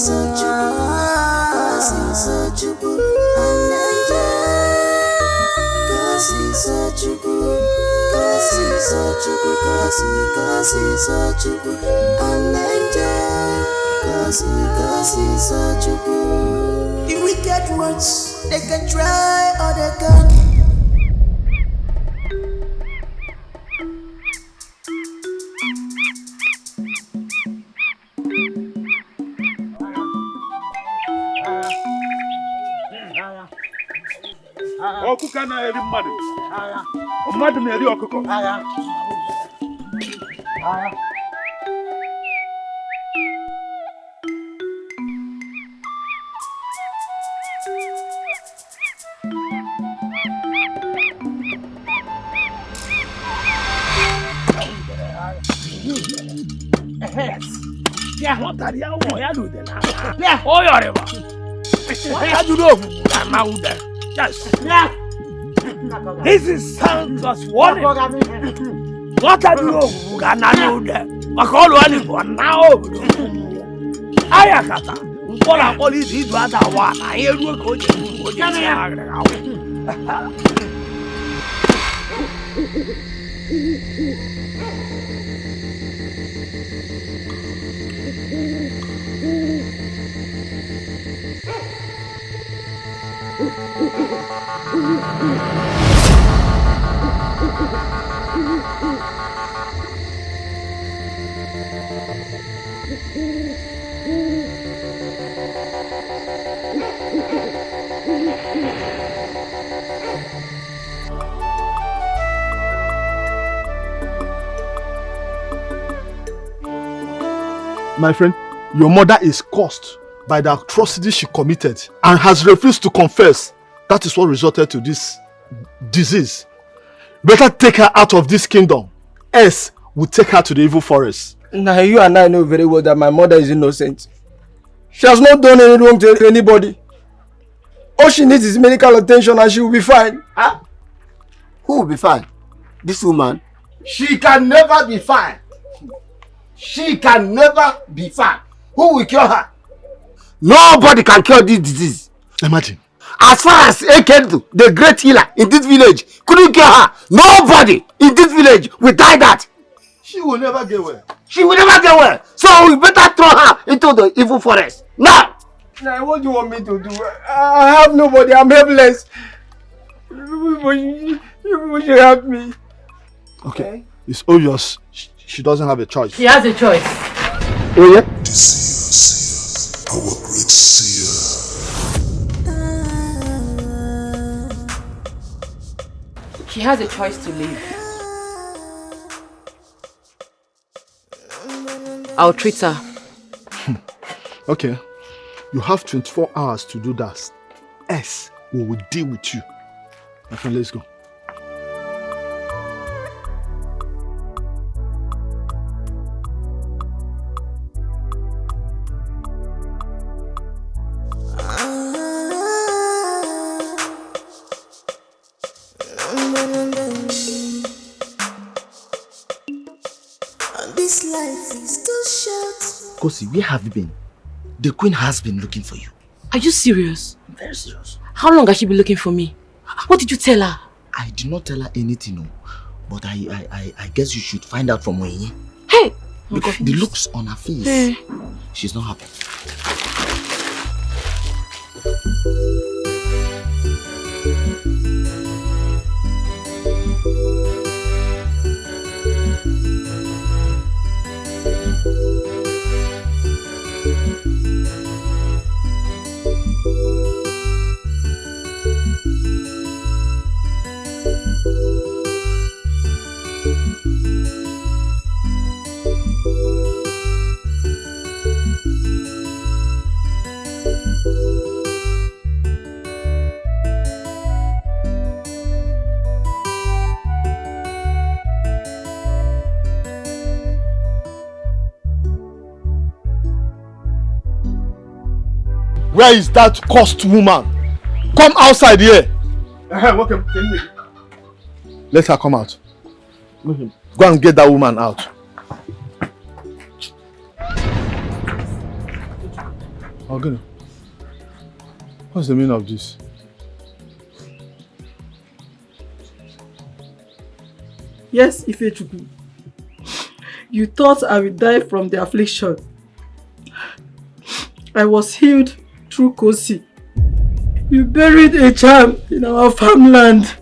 The wicked ones, they can try or they can. Okuka na eri mmadu. Mmadu na eri okuko. Yeah, what are you doing? Yeah, oh, you're what are you doing? I'm out there. Yes. Yeah. This is sounds as warning. What are you doing? I'm out there. I call one now. Ayakata. What I call it is what I want. I hear you coaching. My friend, your mother is cursed by the atrocity she committed and has refused to confess. That is what resulted to this disease. Better take her out of this kingdom, else we'll take her to the evil forest. Now you and I know very well that my mother is innocent. She has not done any wrong to anybody. All she needs is medical attention and she will be fine. Huh? Who will be fine? This woman? She can never be fine. She can never be fine. Who will cure her? Nobody can cure this disease. Imagine. As far as Ekedu, the great healer in this village, couldn't cure her. Nobody in this village will die that. She will never get well. She will never get well. So we better throw her into the evil forest. Now! Now what do you want me to do? I have nobody. I'm helpless. You should help me. Okay. It's obvious she doesn't have a choice. She has a choice. Oh yeah? The Seer, our great Seer. She has a choice to live. I'll treat her. Okay. You have 24 hours to do that. Else, we will deal with you. Okay, let's go. This life is too short. Kosi, where have you been? The queen has been looking for you. Are you serious? I'm very serious. How long has she been looking for me? What did you tell her? I did not tell her anything, no. But I guess you should find out from Oyenye. Hey! Because the looks on her face, hey. She's not happy. Where is that cursed woman? Come outside here. Let her come out. Go and get that woman out. Ogene, what's the meaning of this? Yes, Ifechukwu. You thought I would die from the affliction. I was healed through Kosi. You buried a charm in our farmland.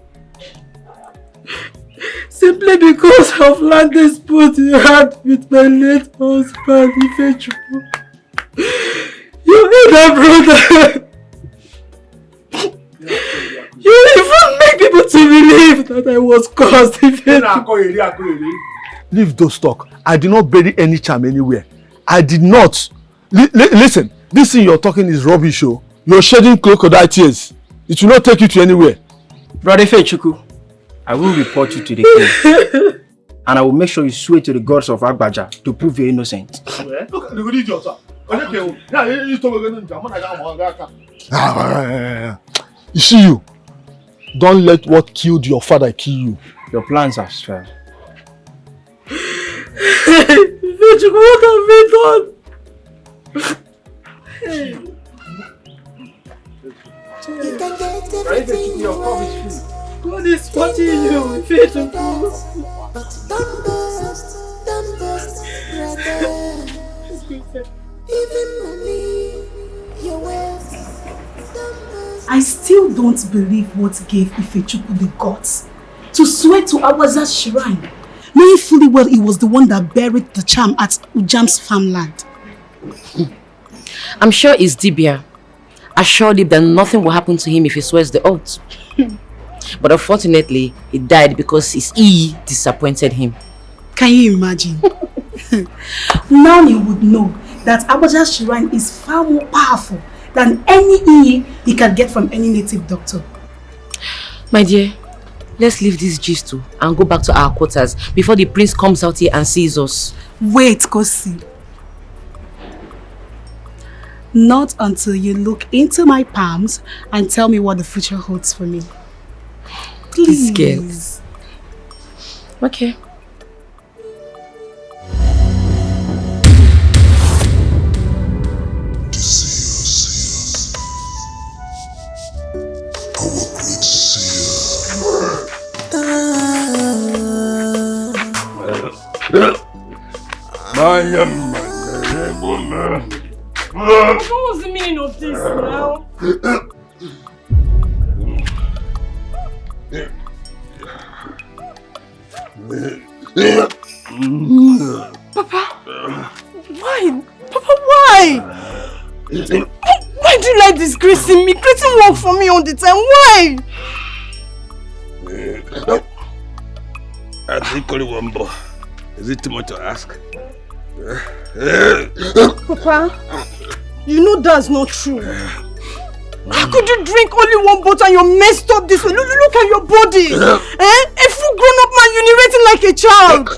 Simply because of land dispute you had with my late husband, Ifechukwu. You made a brother. You even make people to believe that I was caused, Ifechukwu. Leave those talk. I did not bury any charm anywhere. I did not. Listen, this thing you're talking is rubbish. Oh. You're shedding crocodile tears. It will not take you to anywhere. Brother Ifechukwu, I will report you to the king. And I will make sure you swear to the gods of Agbaja to prove you're innocent. Look at the idiot, sir. You see you. Don't let what killed your father kill you. Your plans are failed. Ifechukwu, what have we done? You can get everything you want, God is watching you, Ifechukwu. but don't boast, brother. Even money, your wealth, don't boast. I still don't believe what gave Ifechukwu the guts to swear to Awaza's shrine, knowing fully well he was the one that buried the charm at Ujam's farmland. I'm sure it's Dibia. Assured him that nothing will happen to him if he swears the oath. But unfortunately, he died because his E disappointed him. Can you imagine? Now you would know that Abaja's shrine is far more powerful than any E he can get from any native doctor. My dear, let's leave this gist too and go back to our quarters before the prince comes out here and sees us. Wait, Kosi. Not until you look into my palms and tell me what the future holds for me. Please. This girl. Okay. Our great What was the meaning of this now? Papa, why? Papa, why? Why do you like disgracing me? Creating work for me all the time. Why? I think only one boy. Is it too much to ask? Papa, you know that's not true. How could you drink only one bottle and you're messed up this way? Look at your body. A full grown-up man urinating like a child.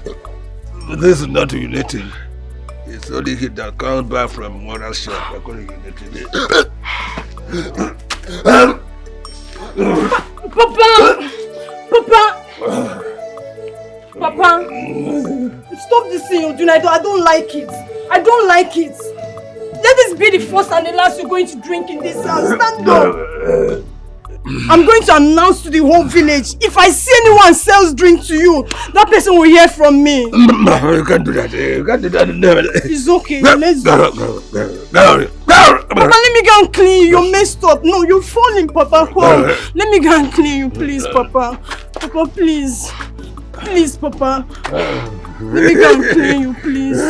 This is not urinating. It's only he that comes back from moral shop. I'm going to urinate. Papa, stop this thing you're doing. I don't like it. I don't like it. Let this be the first and the last you're going to drink in this house. Stand up. I'm going to announce to the whole village. If I see anyone sells drink to you, that person will hear from me. You can't do that. You can't do that. It's okay. Let's go. Papa, let me go and clean you. You're messed up. No, you're falling, Papa. Hold. Let me go and clean you, please, Papa. Papa, please. Please, Papa. Let me go and clean you, please.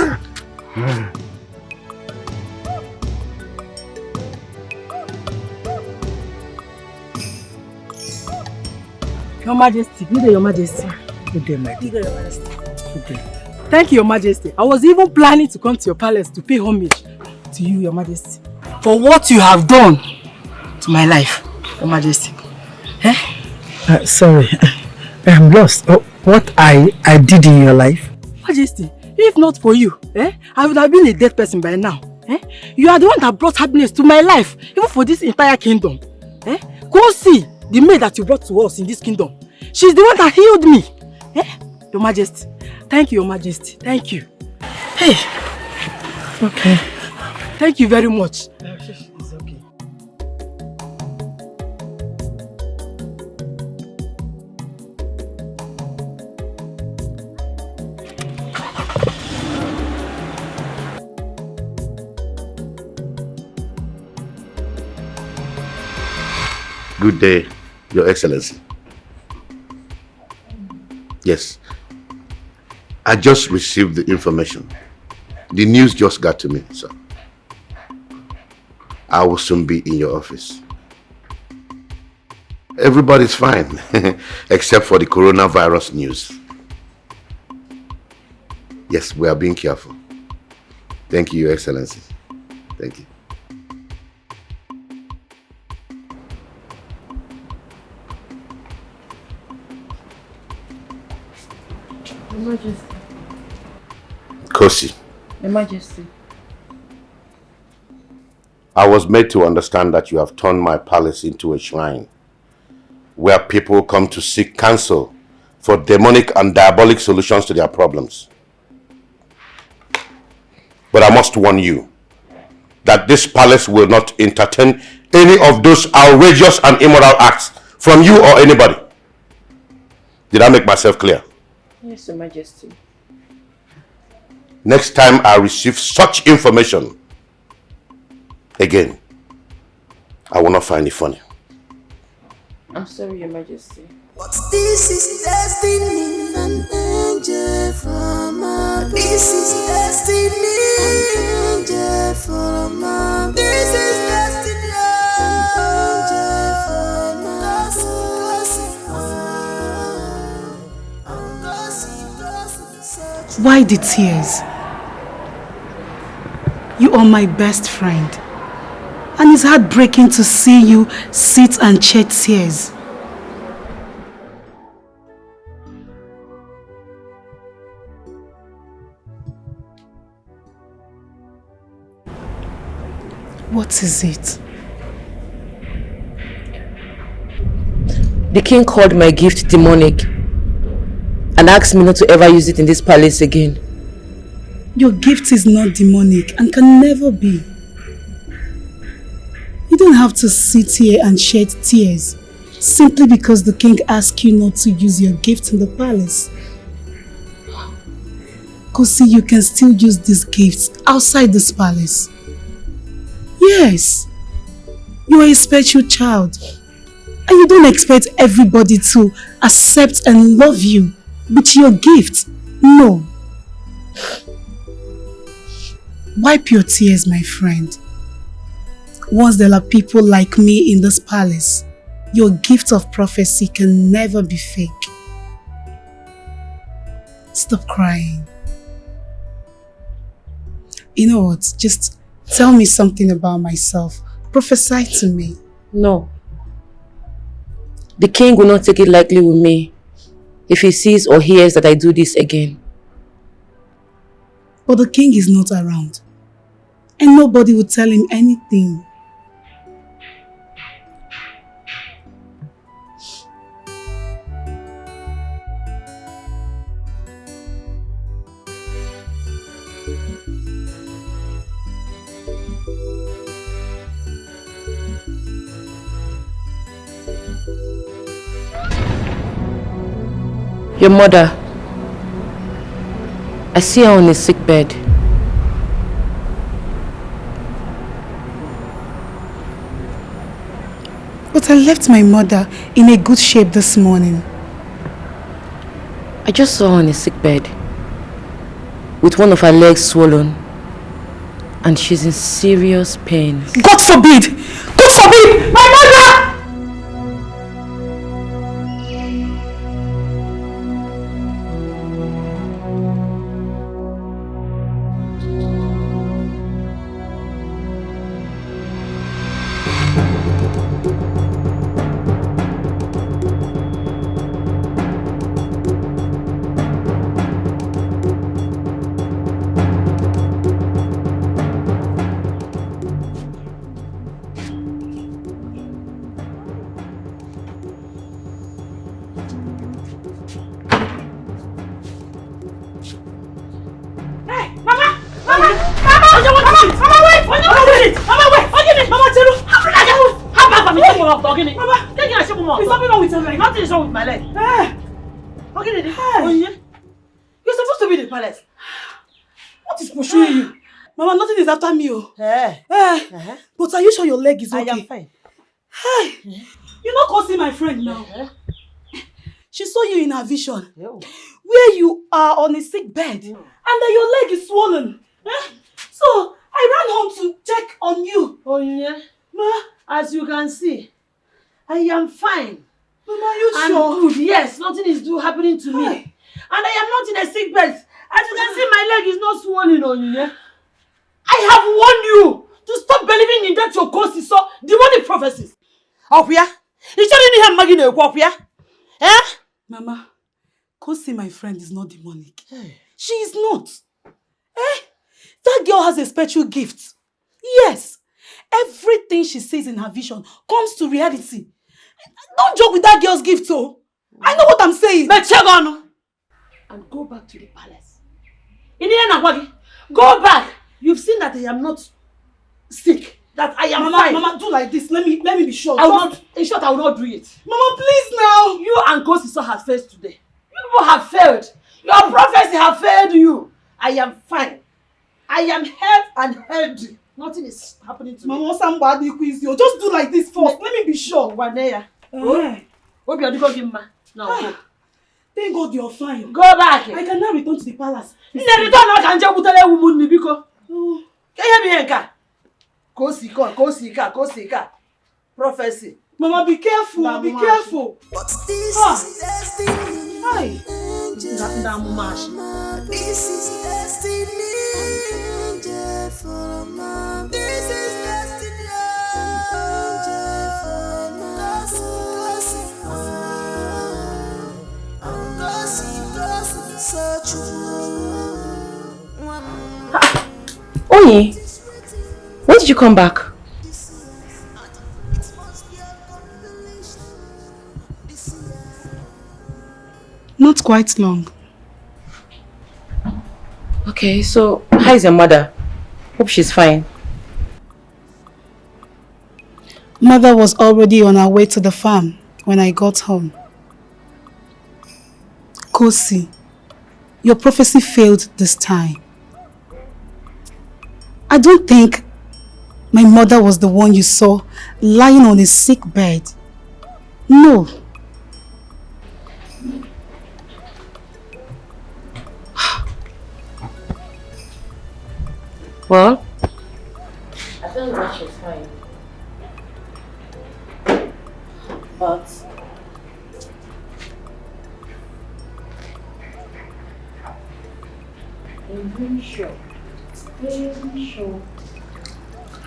Your Majesty. Good day, Your Majesty. Good day, my dear. Good day, Your Majesty. Good day. Thank you, Your Majesty. I was even planning to come to your palace to pay homage to you, Your Majesty, for what you have done to my life, Your Majesty. Sorry, I'm lost. What I did in your life? Majesty, if not for you, I would have been a dead person by now. You are the one that brought happiness to my life, even for this entire kingdom. Go see the maid that you brought to us in this kingdom. She's the one that healed me. Your Majesty. Thank you, Your Majesty. Thank you. Hey. Okay. Thank you very much. Good day, Your Excellency. Yes. I just received the information. The news just got to me, sir. I will soon be in your office. Everybody's fine, except for the coronavirus news. Yes, we are being careful. Thank you, Your Excellency. Thank you. Your Majesty. Kosi. Your Majesty. I was made to understand that you have turned my palace into a shrine where people come to seek counsel for demonic and diabolic solutions to their problems. But I must warn you that this palace will not entertain any of those outrageous and immoral acts from you or anybody. Did I make myself clear? Yes, Your Majesty. Next time I receive such information again, I will not find it funny. I'm sorry, Your Majesty. But this is destiny, an angel from above. This is destiny, an angel from above. This is destiny, an angel from above. Why the tears? You are my best friend. And it's heartbreaking to see you sit and shed tears. What is it? The king called my gift demonic and asked me not to ever use it in this palace again. Your gift is not demonic and can never be. You don't have to sit here and shed tears simply because the king asked you not to use your gift in the palace. Kosi, you can still use these gifts outside this palace. Yes, you are a special child and you don't expect everybody to accept and love you with your gift. No. Wipe your tears, my friend. Once there are people like me in this palace, your gift of prophecy can never be fake. Stop crying. You know what? Just tell me something about myself. Prophesy to me. No. The king will not take it lightly with me if he sees or hears that I do this again. But the king is not around. And nobody will tell him anything. Your mother, I see her on a sick bed. But I left my mother in a good shape this morning. I just saw her on a sick bed with one of her legs swollen and she's in serious pain. God forbid! God forbid! My mother! After me, oh. But are you sure your leg is okay? I am fine. Hey. You not go see my friend now. She saw you in her vision. Where you are on a sick bed. And that your leg is swollen. So I ran home to check on you. Oh yeah? Ma, as you can see, I am fine. Mama, you I'm sure? good. Yes, nothing is happening to me. And I am not in a sick bed. As you can see, my leg is not swollen on you. I have warned you to stop believing in that your ghost is so demonic prophecies. Opia? You shouldn't have Maggie no Opia. Eh? Mama, go see my friend is not demonic. She is not. That girl has a special gift. Yes. Everything she sees in her vision comes to reality. Don't joke with that girl's gift, oh. I know what I'm saying. But check on and go back to the palace. Go back. You've seen that I am not sick. That I am fine. Mama, do like this. Let me be sure. I will not. In short, I will not do it. Mama, please now. You and Kosiso have failed today. You people have failed. Your prophecy have failed you. I am fine. I am health and healthy. Nothing is happening to me. Mama, somebody quiz you. Just do like this first. Let me be sure. Waneya. Hope you are going to now go. Thank God you're fine. Go back. I can now return to the palace. Return now can just put a woman because. Can you hear me? Kosika. Prophecy. Mama, be careful. Mama, be careful. But this is destiny. Hi. This is destiny. Angel for mom. This is destiny. Angel for mom. Gossip, so true. Oye, when did you come back? Not quite long. Okay, so how is your mother? Hope she's fine. Mother was already on her way to the farm when I got home. Kosi, your prophecy failed this time. I don't think my mother was the one you saw lying on a sick bed. No. Well, I feel like she's fine. But I'm very sure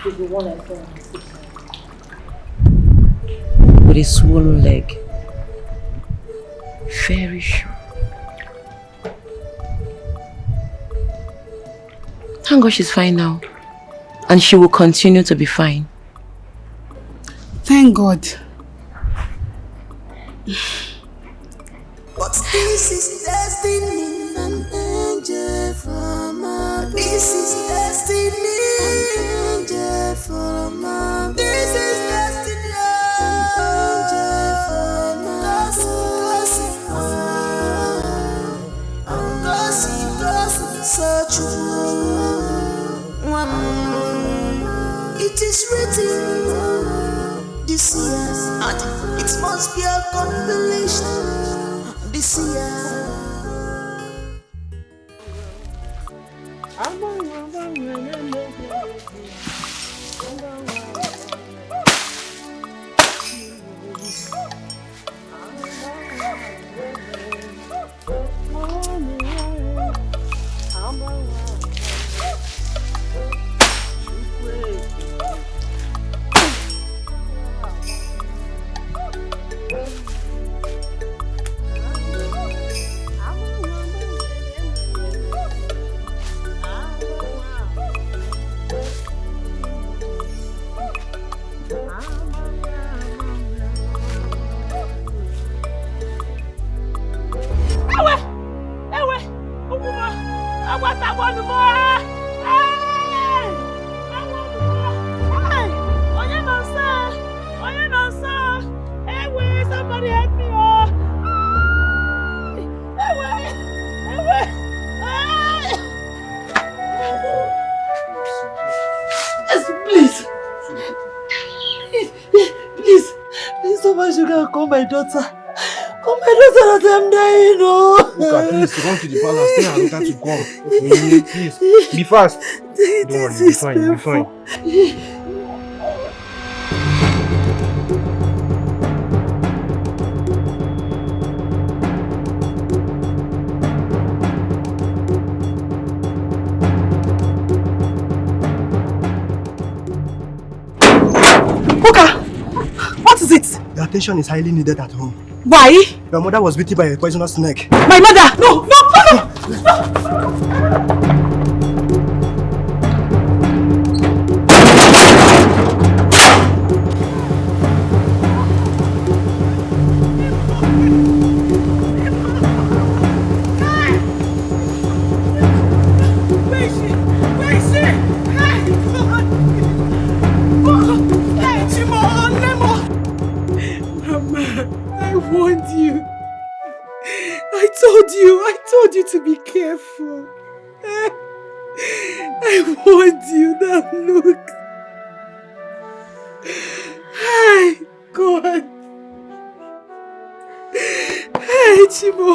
she's the one I saw on the sick side. With a swollen leg. Very sure. Thank God she's fine now. And she will continue to be fine. Thank God. But this is destiny. An angel from above. This is destiny. Angel from above. This is destiny. Angel from above. Gossip, so true. It is written, this year, and it must be accomplished this year. call my daughter. Call my daughter that I'm dying, oh. Look, please, run to the palace. Tell her daughter to come. Okay, please. Be fast. Don't worry, be fine, be fine. What is it? Your attention is highly needed at home. Why? Your mother was bitten by a poisonous snake. My mother! No! I told you to be careful. I warned you. Now look. Hi, God. Hey, Chimo.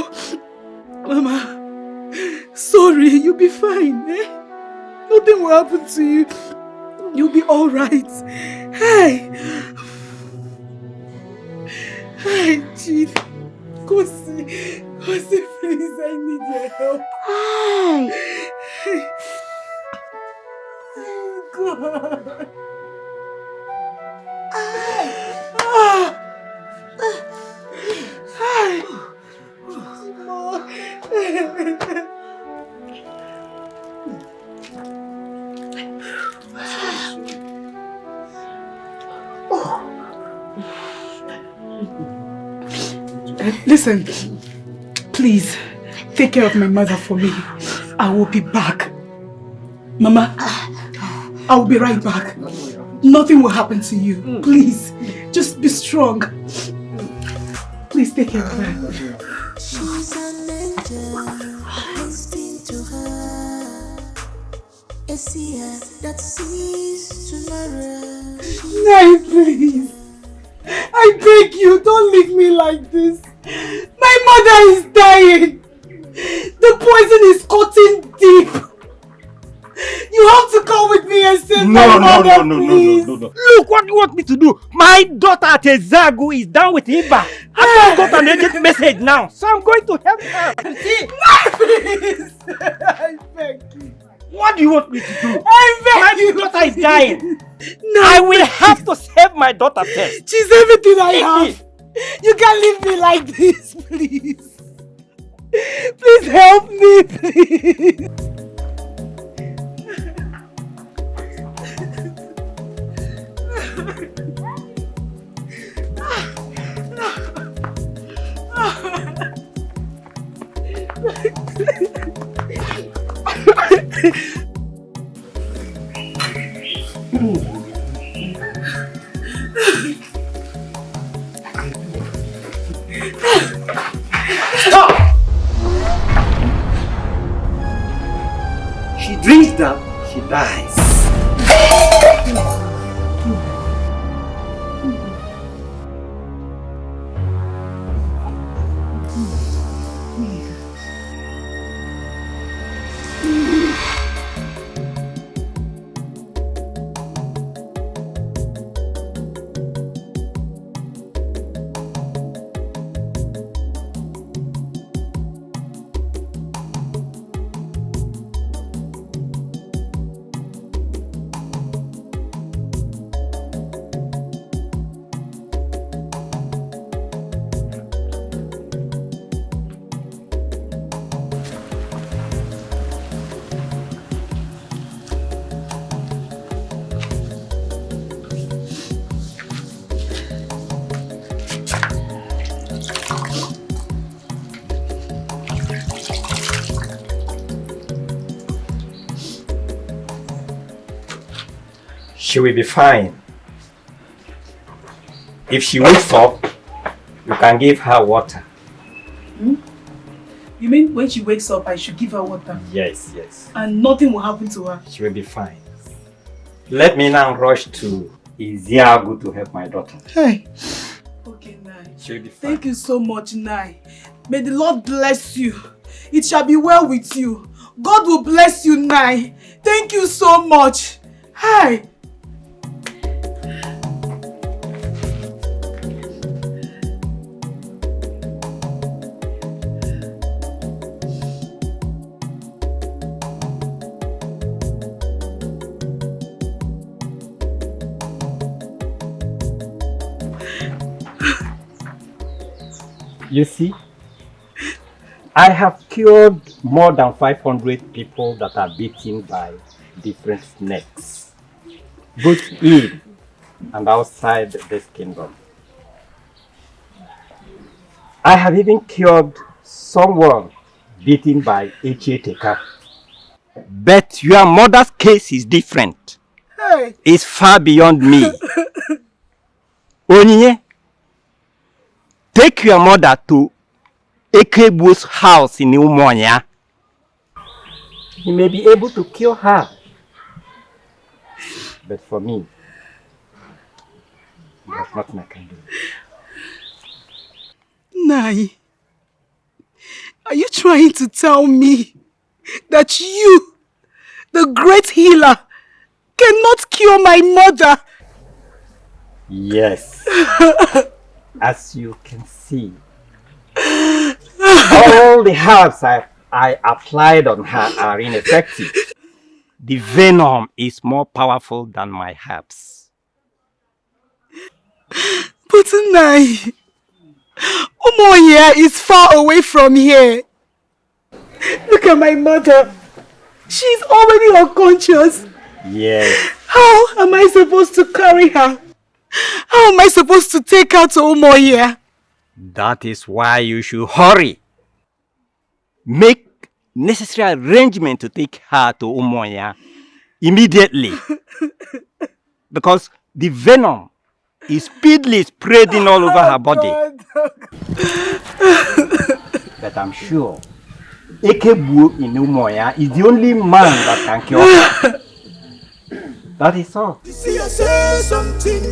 Mama, sorry, you'll be fine, eh? Nothing will happen to you. You'll be alright. Hey. Hi, Chief. Kosi, please, I need your help. Hi. God. Hi. Listen, please, take care of my mother for me. I will be back. Mama, I will be right back. Nothing will happen to you. Please, just be strong. Please take care of her. She's an angel, listening to her. A seer that sees tomorrow. No, please. I beg you, don't leave me like this. My mother is dying. The poison is cutting deep. You have to come with me and save my mother, please. No. Look, what do you want me to do? My daughter at Ezagu is down with Iba. I got an urgent message now, so I'm going to help her. No, please. I beg you. What do you want me to do? I beg you. My daughter is dying. No, I will have to save my daughter first. She's everything I have. You can't leave me like this, please. Please help me, please. Stop! She drinks that, she dies. She will be fine. If she wakes up, you can give her water. Hmm? You mean when she wakes up, I should give her water? Yes. And nothing will happen to her? She will be fine. Let me now rush to Iziagu to help my daughter. Hey. Okay, nice. She'll be fine. Thank you so much, Nai. May the Lord bless you. It shall be well with you. God will bless you, Nai. Thank you so much. Hi. You see, I have cured more than 500 people that are bitten by different snakes, both in and outside this kingdom. I have even cured someone bitten by Edochie. But your mother's case is different. Hey. It's far beyond me. Onyinye, take your mother to Ekebu's house in Umuonya. He may be able to kill her. But for me, there's nothing I can do. Nai, are you trying to tell me that you, the great healer, cannot cure my mother? Yes. As you can see, all the herbs I applied on her are ineffective. The venom is more powerful than my herbs. But Nai, Umuonya is far away from here. Look at my mother. She's already unconscious. Yes. How am I supposed to carry her? How am I supposed to take her to Umuonya? That is why you should hurry. Make necessary arrangement to take her to Umuonya immediately. Because the venom is speedily spreading all over her body. But I'm sure Ekebu in Umuonya is the only man that can cure her. That is all. You see, I say something.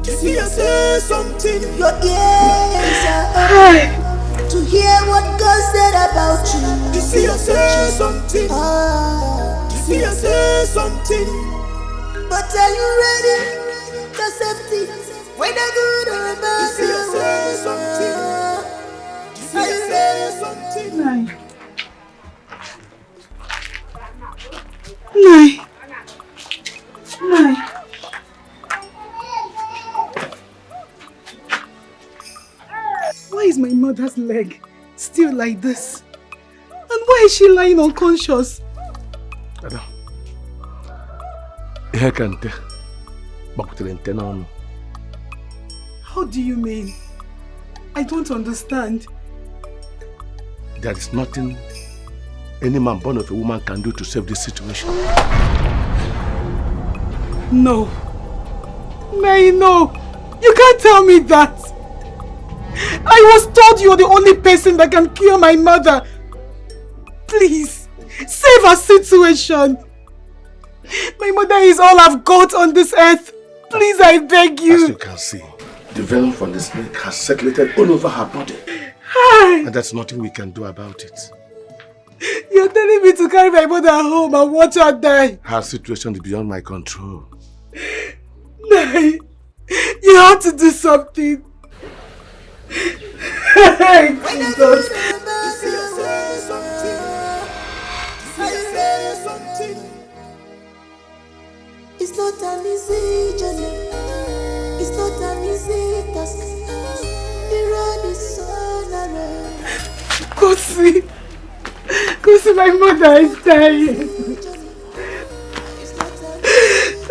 You see, I say something. Your ears are open to hear what God said about you. You see, I say something. You see, I say something. But are you ready for safety? When I go to the bus, you see, I say something. You see, I say something. Nai. Nai. Why is my mother's leg still like this? And why is she lying unconscious? Ada. How do you mean? I don't understand. There is nothing any man born of a woman can do to save this situation. No. Nay, no. You can't tell me that. I was told you're the only person that can cure my mother. Please, save her situation. My mother is all I've got on this earth. Please, I beg you. As you can see, the venom from the snake has circulated all over her body. Hi. And there's nothing we can do about it. You're telling me to carry my mother home and watch her die. Her situation is beyond my control. Nay, you have to do something. Jesus. It's not an easy journey. It's not an easy task. The road is so narrow. Kosi, my mother is dying.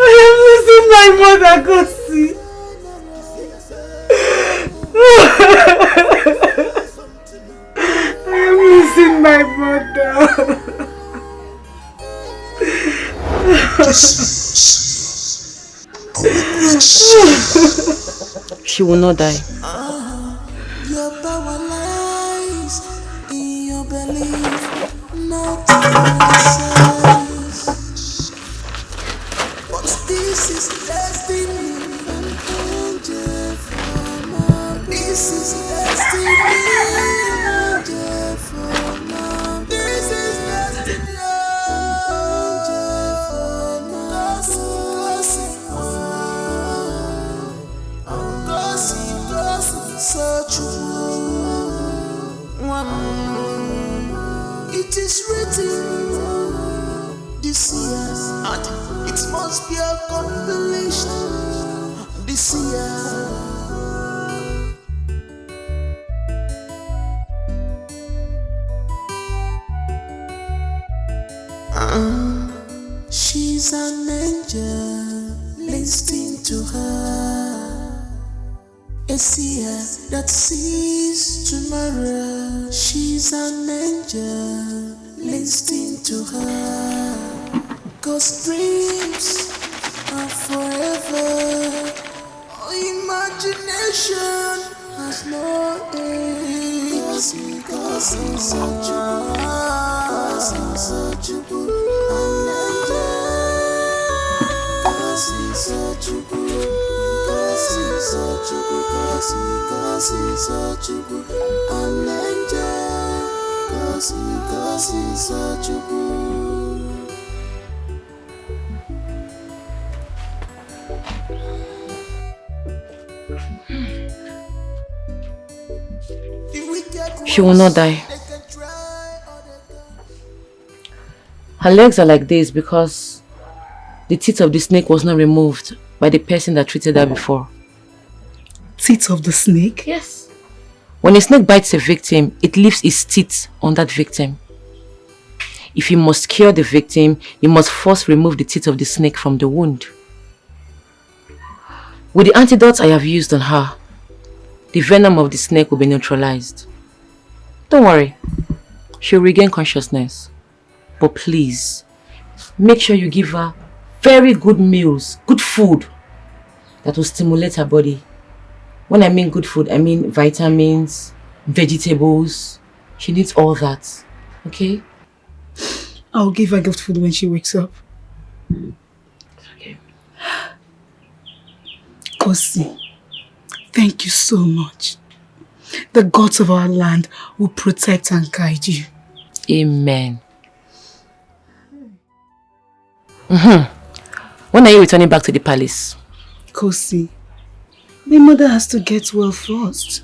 I am losing my mother, Kosi. I am losing my mother. She will not die. Your power lies in your belief, not in yourself. But this is destiny, an angel from above. it must be accomplished this year. She's an angel, listen to her. A seer that sees tomorrow. She's an angel, listen to her. 'Cause dreams are forever. Imagination has no age. 'Cause it's such a good an angel. 'Cause it's such a good. 'Cause it's such a good. 'Cause it's such a good an angel. 'Cause it's such a good. She will not die. Her legs are like this because the teeth of the snake was not removed by the person that treated her before. Teeth of the snake? Yes. When a snake bites a victim, it leaves its teeth on that victim. If you must cure the victim, you must first remove the teeth of the snake from the wound. With the antidote I have used on her, the venom of the snake will be neutralized. Don't worry, she'll regain consciousness. But please, make sure you give her very good meals, good food that will stimulate her body. When I mean good food, I mean vitamins, vegetables. She needs all that, okay? I'll give her good food when she wakes up. Okay. Kosi, thank you so much. The gods of our land will protect and guide you. Amen. When are you returning back to the palace? Kosi, my mother has to get well first.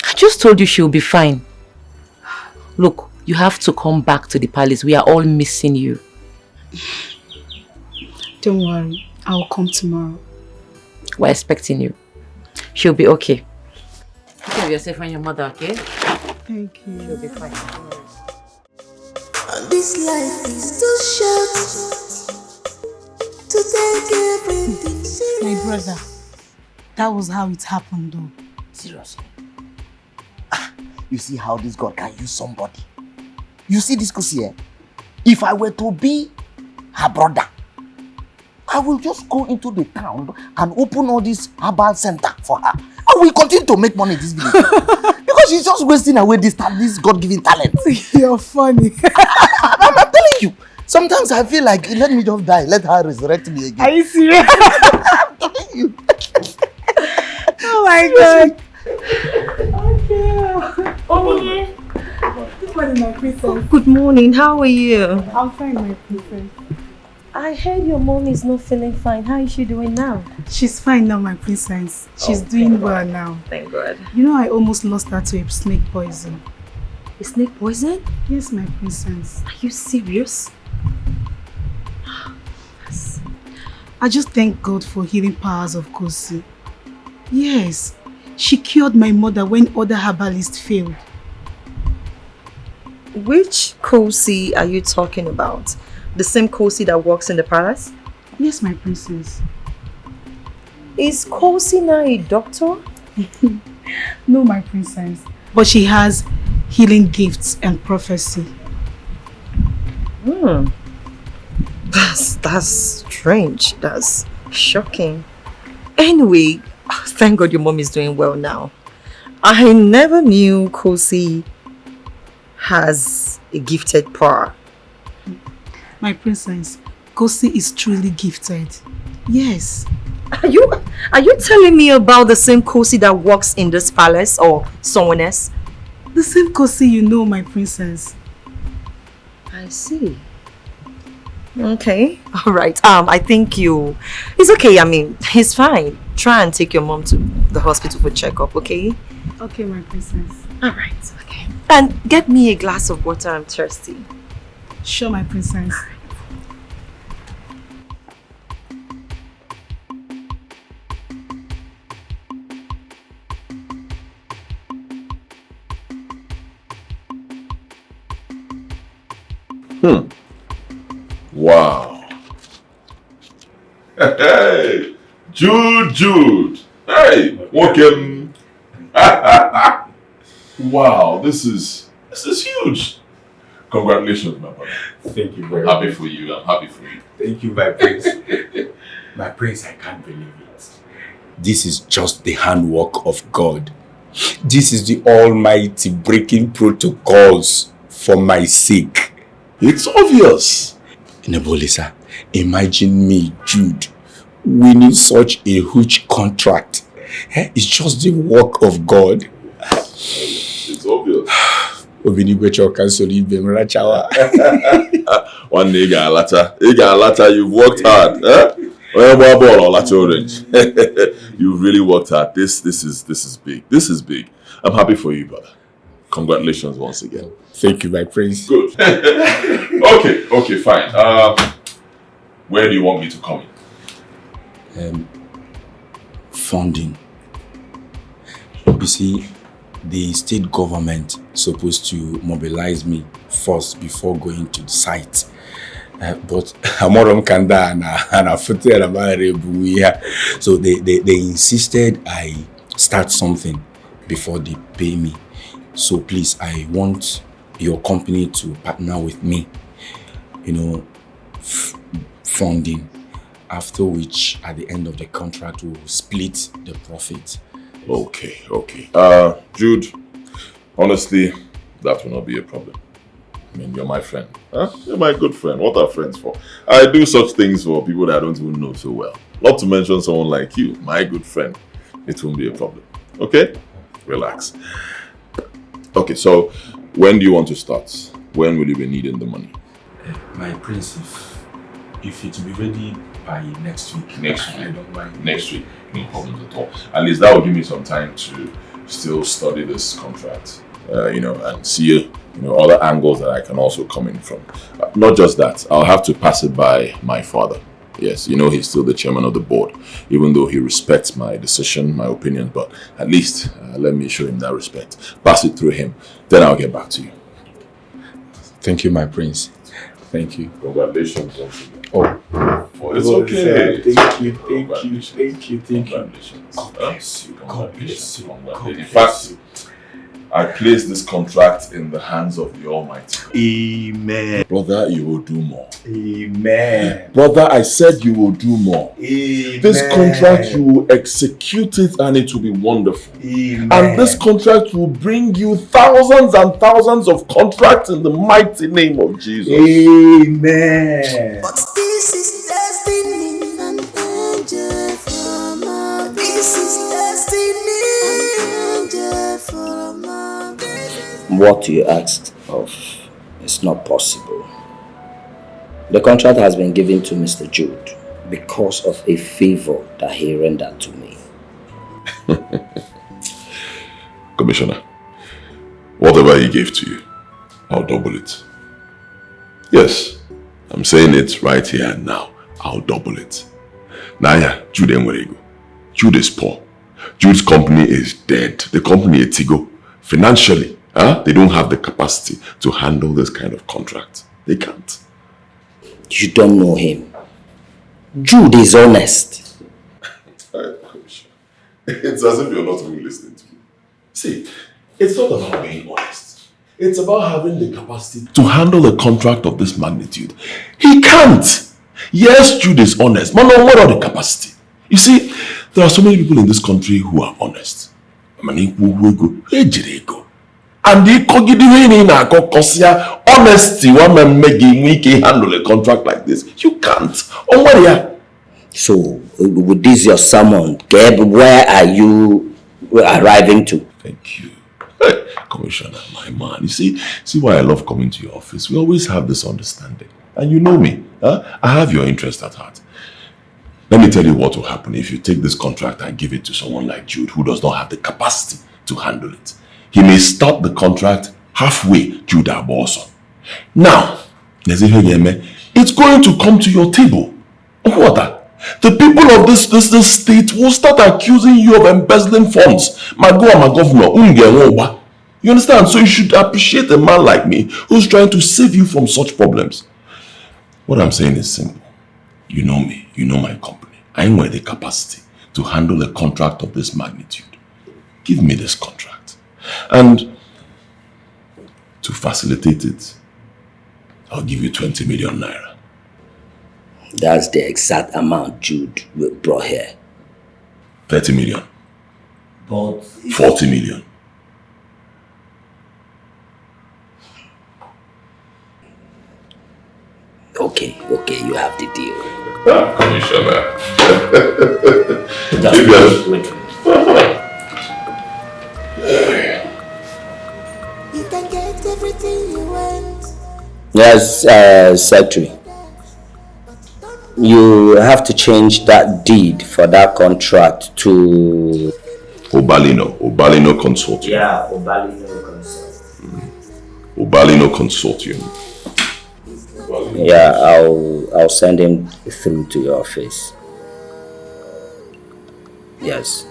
I just told you she'll be fine. Look, you have to come back to the palace. We are all missing you. Don't worry, I'll come tomorrow. We're expecting you. She'll be okay. Take care of yourself and your mother, okay? Thank you. She'll be fine. This life is too short to take everything serious. My brother, that was how it happened though. Seriously. You see how this God can use somebody. You see this Kosi here? If I were to be her brother, I will just go into the town and open all this herbal center for her. I will continue to make money in this village. Because she's just wasting away this God-given talent. You're funny. I'm telling you. Sometimes I feel like, let me just die. Let her resurrect me again. Are you serious? I'm telling you. Oh my God. Okay. Good morning, my princess. Good morning. How are you? I'm fine, my princess. I heard your mom is not feeling fine. How is she doing now? She's fine now, my princess. She's doing well now. Thank God. You know, I almost lost her to a snake poison. A snake poison? Yes, my princess. Are you serious? Yes. I just thank God for healing powers of Kosi. Yes, she cured my mother when other herbalists failed. Which Kosi are you talking about? The same Kosi that works in the palace? Yes, my princess. Is Kosi now a doctor? No, my princess. But she has healing gifts and prophecy. That's strange. That's shocking. Anyway, thank God your mom is doing well now. I never knew Kosi has a gifted power. My princess, Kosi is truly gifted. Yes. Are you telling me about the same Kosi that works in this palace or someone else? The same Kosi you know, my princess. I see. Okay. All right. I think it's okay. I mean, he's fine. Try and take your mom to the hospital for checkup, okay? Okay, my princess. All right. Okay. And get me a glass of water. I'm thirsty. Sure, my princess. Wow. Hey, Jude. Hey, welcome. Wow, this is huge. Congratulations, my brother. Thank you very much. I'm happy for you. Thank you, my prince. My prince, I can't believe it. This is just the handwork of God. This is the Almighty breaking protocols for my sake. It's obvious. Nebolisa, imagine me, Jude, winning such a huge contract. It's just the work of God. It's obvious. One day you worked hard. Orange. You've really worked hard. This is big. This is big. I'm happy for you, brother. Congratulations once again. Thank you, my prince. Good. Okay, fine. Where do you want me to come in? Funding. You see, the state government supposed to mobilize me first before going to the site. But so they insisted I start something before they pay me. So please, I want your company to partner with me, funding, after which at the end of the contract we'll split the profit. Okay. Jude, honestly, that will not be a problem. I mean, you're my friend. Huh? You're my good friend. What are friends for? I do such things for people that I don't even know so well. Not to mention someone like you, my good friend. It won't be a problem. Okay? Relax. Okay, so when do you want to start? When will you be needing the money? My prince, if it will be ready by next week. I don't mind. Next week. No problems at all. At least that will give me some time to still study this contract, and see, other angles that I can also come in from. Not just that, I'll have to pass it by my father. Yes, he's still the chairman of the board, even though he respects my decision, my opinion, but at least let me show him that respect. Pass it through him, then I'll get back to you. Thank you, my prince. Thank you. Congratulations once again. Oh, it's okay. Thank you. God bless you. In fact, I place this contract in the hands of the Almighty. Amen. Brother, you will do more. Amen. Brother, I said you will do more. Amen. This contract, you will execute it and it will be wonderful. Amen. And this contract will bring you thousands and thousands of contracts in the mighty name of Jesus. Amen. But this is destiny, an angel from above. This is destiny, an angel from above. What you asked of is not possible. The contract has been given to Mr. Jude because of a favor that he rendered to me. Commissioner, whatever he gave to you, I'll double it. Yes, I'm saying it right here and now. I'll double it. Naya, Jude Enwerego. Jude is poor. Jude's company is dead. The company Etigo. Financially, they don't have the capacity to handle this kind of contract. They can't. You don't know him. Jude is honest. It's as if you're not even listening to me. See, it's not about being honest. It's about having the capacity to handle a contract of this magnitude. He can't. Yes, Jude is honest, but no more of the capacity. You see, there are so many people in this country who are honest. And the honesty one making we can handle a contract like this. You can't. So, with this your summon, Geb, where are you arriving to? Thank you. Hey, Commissioner, my man. You see why I love coming to your office. We always have this understanding. And you know me. I have your interest at heart. Let me tell you what will happen if you take this contract and give it to someone like Jude who does not have the capacity to handle it. He may start the contract halfway through that boss. Now, it's going to come to your table. What? The people of this state will start accusing you of embezzling funds. My governor, You understand? So you should appreciate a man like me who's trying to save you from such problems. What I'm saying is simple. You know me, you know my company. I ain't with the capacity to handle a contract of this magnitude. Give me this contract. And to facilitate it, I'll give you 20 million naira. That's the exact amount Jude brought here. 30 million. But 40 million. Okay, you have the deal. Commissioner. Wait. You can get everything you want. Yes, Secretary. You have to change that deed for that contract to Obalino Consortium. Yeah, Obalino Consortium. Obalino Consortium. Yeah, I'll send him through to your office. Yes,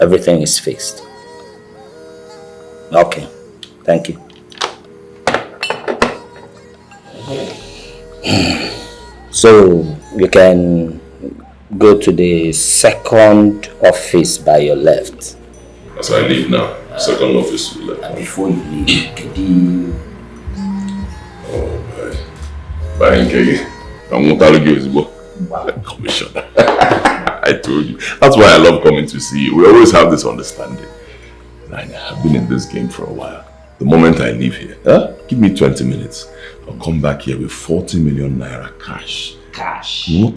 everything is fixed. Okay, thank you. So you can go to the second office by your left. As I leave now, second office to left. And before you leave, could you... Oh, man. Bye, I won't argue with you. Commissioner. I told you. That's why I love coming to see you. We always have this understanding. I've been in this game for a while. The moment I leave here, give me 20 minutes. I'll come back here with 40 million naira cash. Cash? Don't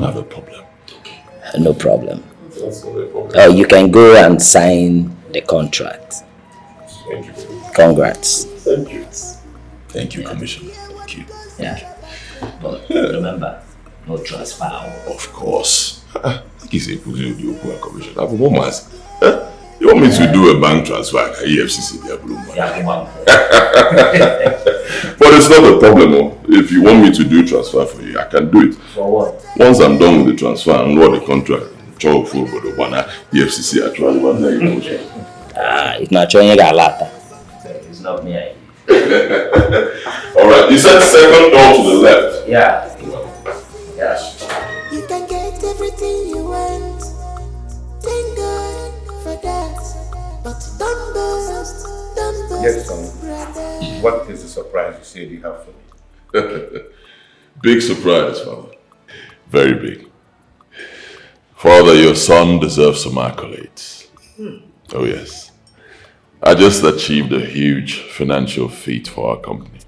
have a problem. No problem. You can go and sign the contract. Thank you. Congrats. Thank you. Thank you, Commissioner. Thank you. Yeah. But remember, no transfer. Of course. Commissioner. You want me to do a bank transfer at EFCC? But it's not a problem. If you want me to do transfer for you, I can do it. For what? Once I'm done with the transfer and what the contract, EFCC actually want to. It's not showing you a lot. It's not me. Alright, you said second door to the left. Yeah. You can get everything you want. Thank God for that. But don't boast, Yes, son. brother. What is the surprise you said you have for me? Big surprise, Father. Very big. Father, your son deserves some accolades. Oh yes. I just achieved a huge financial feat for our company.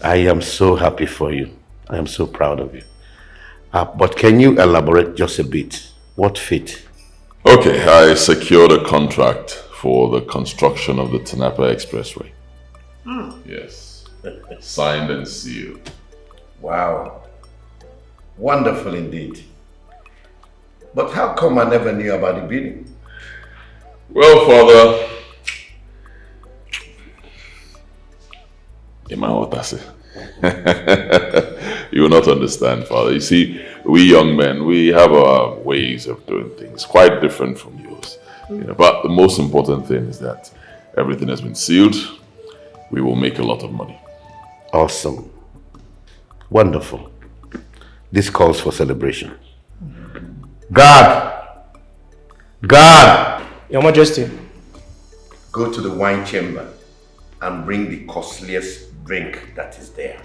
I am so happy for you. I am so proud of you. But can you elaborate just a bit? What feat? Okay, I secured a contract for the construction of the Tinapa Expressway. Yes. Signed and sealed. Wow. Wonderful indeed. But how come I never knew about the bidding? Well, Father, you will not understand, Father. You see, we young men, we have our ways of doing things quite different from yours. But the most important thing is that everything has been sealed. We will make a lot of money. Awesome. Wonderful. This calls for celebration. Guard! Your Majesty. Go to the wine chamber and bring the costliest drink that is there.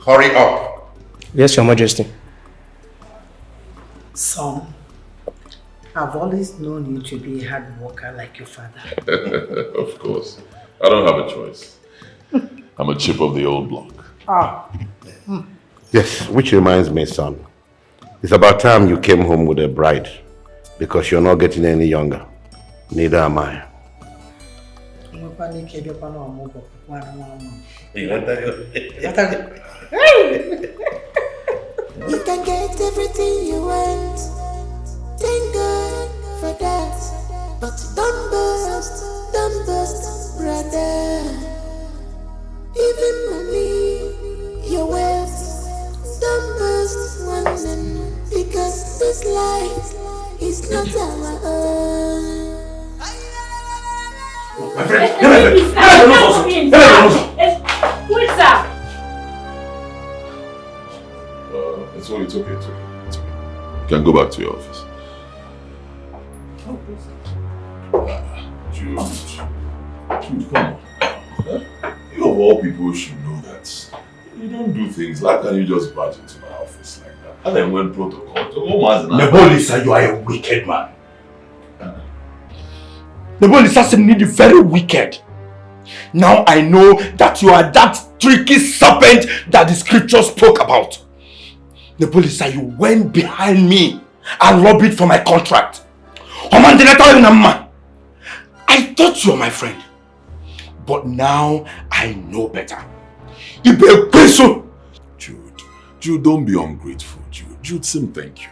Hurry up. Yes, Your Majesty. Son, I've always known you to be a hard worker like your father. Of course. I don't have a choice. I'm a chip of the old block. Yes, which reminds me, son. It's about time you came home with a bride, because you're not getting any younger. Neither am I. You can get everything you want. Thank God for that. But don't boast, brother. Even money, your wealth, don't boast one, because this life is is not our own. My friend, wait, sir. It's okay. You can go back to your office. Jude, come on. You of all people should know that you don't do things. How can you just barge into my office like that? And then when protocol, Nebolisa, you are a wicked man. Nebolisa seems very wicked. Now I know that you are that tricky serpent that the scripture spoke about. Nebolisa, you went behind me and lobbied for my contract. I thought you were my friend. But now I know better. Jude, don't be ungrateful, Jude. Jude, say thank you.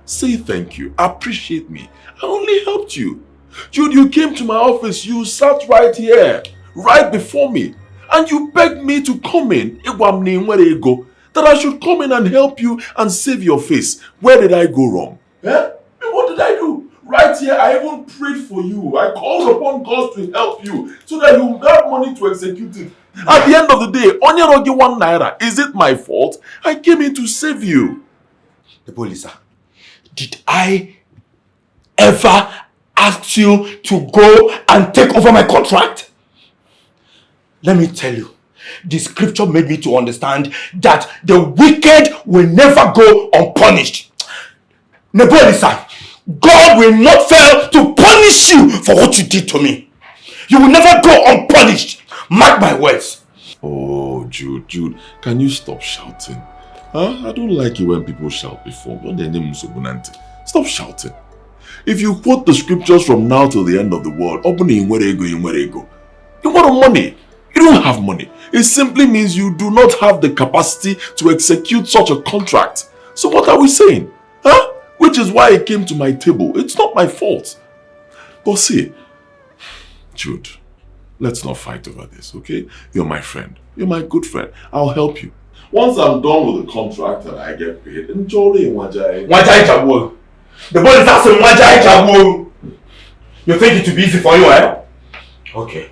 Say thank you. Appreciate me. I only helped you. Jude, you came to my office. You sat right here, right before me. And you begged me to come in. That I should come in and help you and save your face. Where did I go wrong? What did I do? Right here, I even prayed for you. I called upon God to help you so that you have money to execute it. At the end of the day, Onyerogi 1 naira. Is it my fault? I came in to save you. Nebolisa, did I ever ask you to go and take over my contract? Let me tell you, the scripture made me to understand that the wicked will never go unpunished. Nebolisa, God will not fail to punish you for what you did to me. You will never go unpunished. Mark my words. Oh, Jude, can you stop shouting? I don't like it when people shout before. Stop shouting. If you quote the scriptures from now till the end of the world, you want money. You don't have money. It simply means you do not have the capacity to execute such a contract. So what are we saying? Which is why it came to my table. It's not my fault. But see, Jude, let's not fight over this, okay? You're my friend. You're my good friend. I'll help you. Once I'm done with the contract and I get paid, enjoy Wajai. Wajai Jabul. The boy is asking Wajai Jabul. You think it will be easy for you, eh? Okay.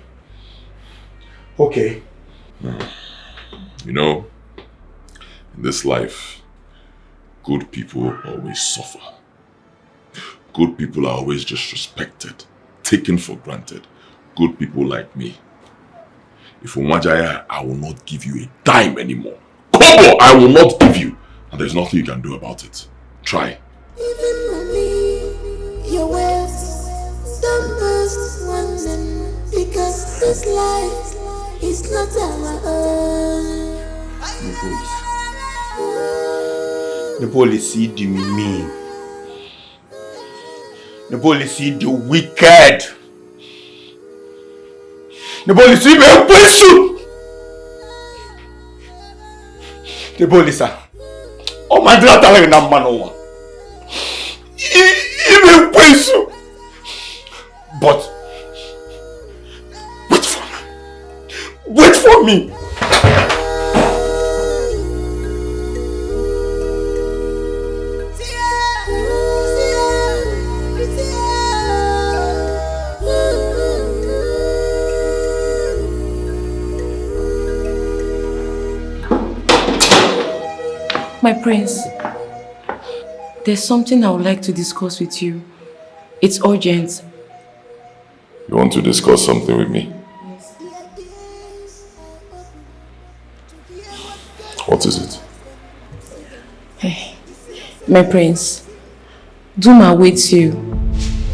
You know, in this life, good people always suffer. Good people are always disrespected, taken for granted. Good people like me. If Umajaya, I will not give you a dime anymore. Kobo, I will not give you. And there's nothing you can do about it. Try. Even money, your words, stumbles wondering, because this life is not our own. The police see the mean. The police see the wicked. The police see the person. The police are. Oh my God, I'm not man over. Even person. But wait for me. My prince, there's something I would like to discuss with you. It's urgent. You want to discuss something with me? What is it? Hey, my prince, Doom awaits you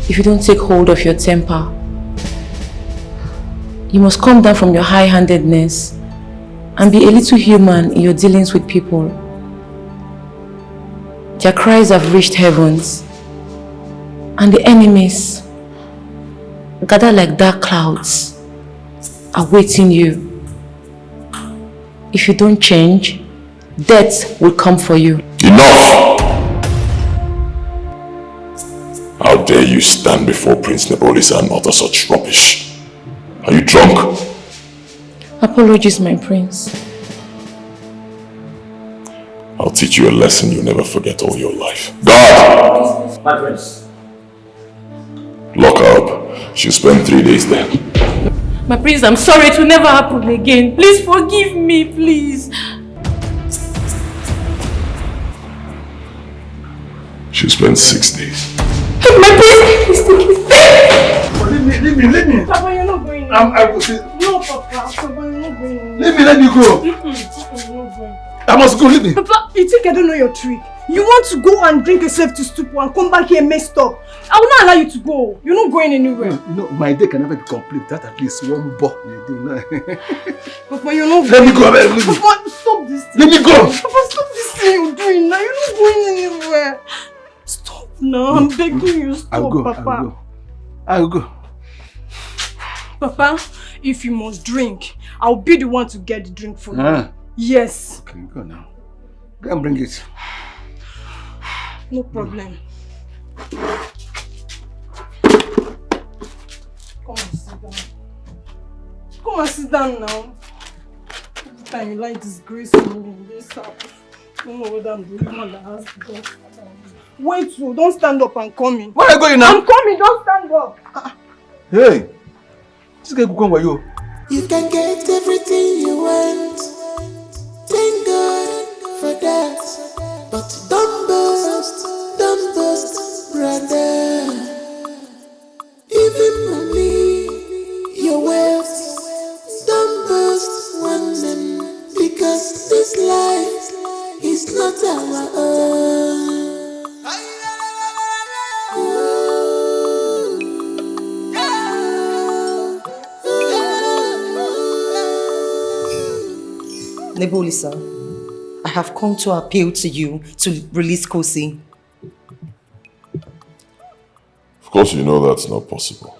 if you don't take hold of your temper. You must come down from your high-handedness and be a little human in your dealings with people. Their cries have reached heavens, and the enemies, gathered like dark clouds, are waiting you. If you don't change, death will come for you. Enough! How dare you stand before Prince Nebolisa and utter such rubbish? Are you drunk? Apologies, my prince. I'll teach you a lesson you'll never forget all your life. God! My prince, She spent 3 days there. My prince, I'm sorry. It will never happen again. Please forgive me, please. She spent 6 days. My prince, Leave me. Papa, you're not going. I will see. No, Papa, you're not going. Let me go. You're not going. I must go, leave me. Papa, you think I don't know your trick? You want to go and drink yourself to stupor and come back here messed up. I will not allow you to go. You're not going anywhere. No, my day can never be complete. That at least one ball in a day. No. Papa, you're not going. Let me go, man. Leave me. Papa, stop this thing. Let me go. Papa, stop this thing you're doing now. You're not going anywhere. Stop now. I'm begging you. Stop, I'll go. Papa. I'll go. Papa, if you must drink, I'll be the one to get the drink for you. Yes. Okay, go now. Go and bring it. No problem. Come and sit down. Come and sit down now. Every time you like disgrace me in this house. I don't know whether I'm the only one that has to go. Wait, so don't stand up and come in. Where are you going now? I'm coming, don't stand up. Hey, this guy will come with you. You can get everything you want. Thank God for that. But don't boast, brother. Even money, your wealth, don't boast one them. Because this life is not our own. Nebulisa, I have come to appeal to you to release Kosi. Of course you know that's not possible.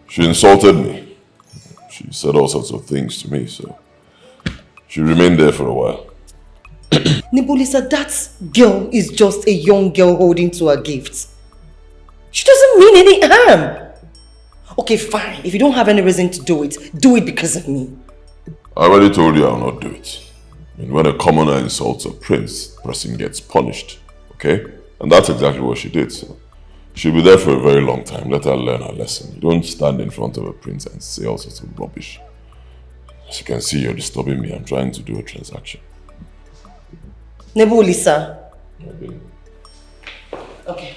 She insulted me. She said all sorts of things to me, so she remained there for a while. Nebulisa, that girl is just a young girl holding to her gifts. She doesn't mean any harm. Okay, fine. If you don't have any reason to do it because of me. I already told you I will not do it. I mean, when a commoner insults a prince, the person gets punished, okay? And that's exactly what she did, so she'll be there for a very long time. Let her learn her lesson. You don't stand in front of a prince and say all sorts of rubbish. As you can see, you're disturbing me. I'm trying to do a transaction. Nebulisa. Okay.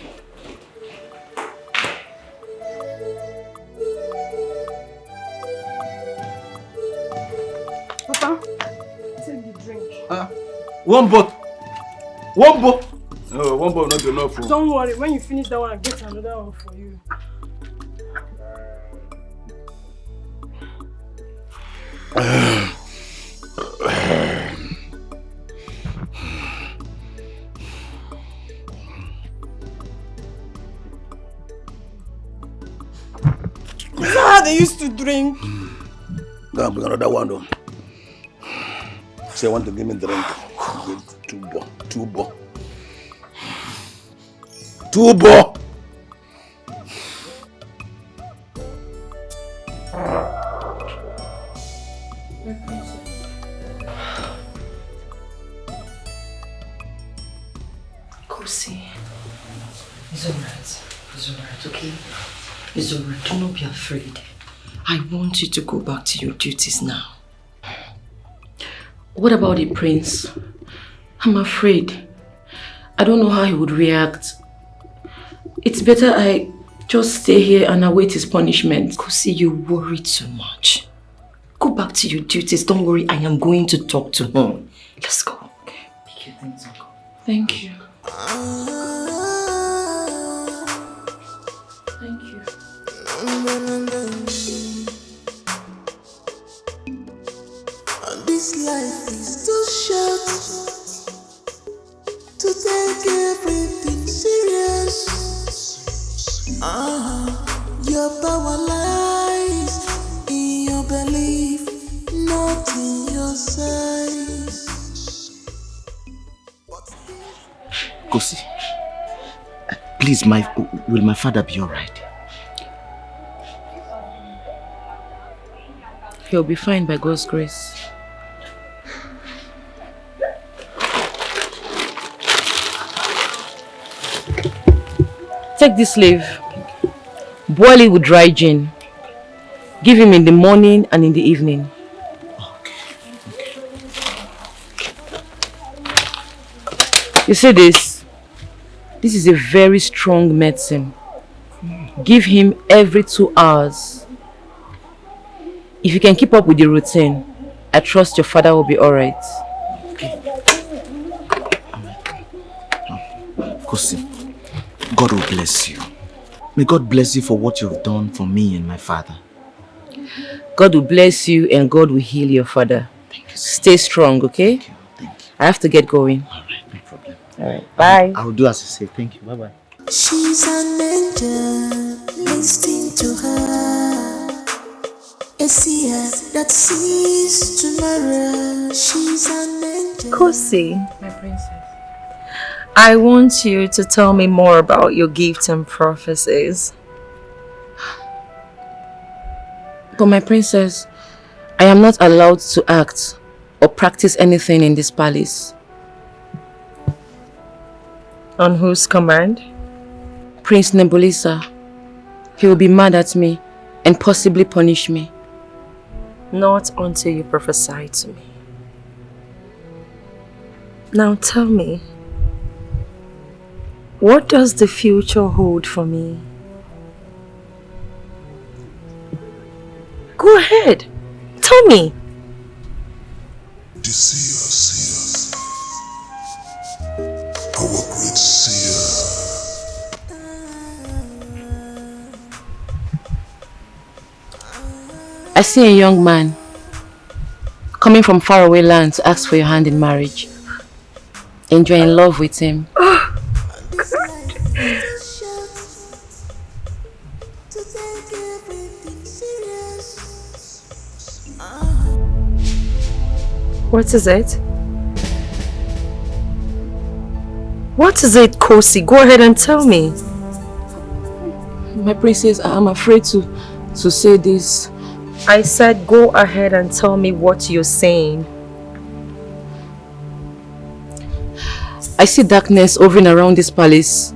Papa, take the drink. One bottle. One bottle. No, one bottle not enough. Don't worry, when you finish that one, I'll get another one for you. Is that how they used to drink? Go and bring another one though. Say, want to give me drink. Two bo. Kosi, it's alright, okay? It's alright, do not be afraid. I want you to go back to your duties now. What about the prince? I'm afraid. I don't know how he would react. It's better I just stay here and await his punishment. Kosi, you worry too much. Go back to your duties. Don't worry, I am going to talk to him. Let's go. Okay. Pick your things and go. Thank you. Thank you. This life is too short to take everything serious. Your power lies in your belief, not in your size. Kosi, please, will my father be alright? He'll be fine by God's grace. Take this leave. Boil it with dry gin. Give him in the morning and in the evening. You see this? This is a very strong medicine. Give him every 2 hours. If you can keep up with the routine, I trust your father will be alright. Kosi, God will bless you. May God bless you for what you've done for me and my father. God will bless you and God will heal your father. Thank you. Stay strong, okay? Thank you. I have to get going. Alright, no problem. Alright, bye. I'll do as you say. Thank you. Bye-bye. She's an angel, listen to her. A seer that sees tomorrow. She's an angel. Kosi, My princess. I want you to tell me more about your gifts and prophecies. But my princess, I am not allowed to act or practice anything in this palace. On whose command? Prince Nebulisa. He will be mad at me and possibly punish me. Not until you prophesy to me. Now tell me, what does the future hold for me? Go ahead, tell me. The Seer, our great Seer. I see a young man coming from faraway land to ask for your hand in marriage. And you're in love with him. What is it? What is it, Kosi? Go ahead and tell me. My princess, I'm afraid to say this. I said go ahead and tell me what you're saying. I see darkness hovering around this palace.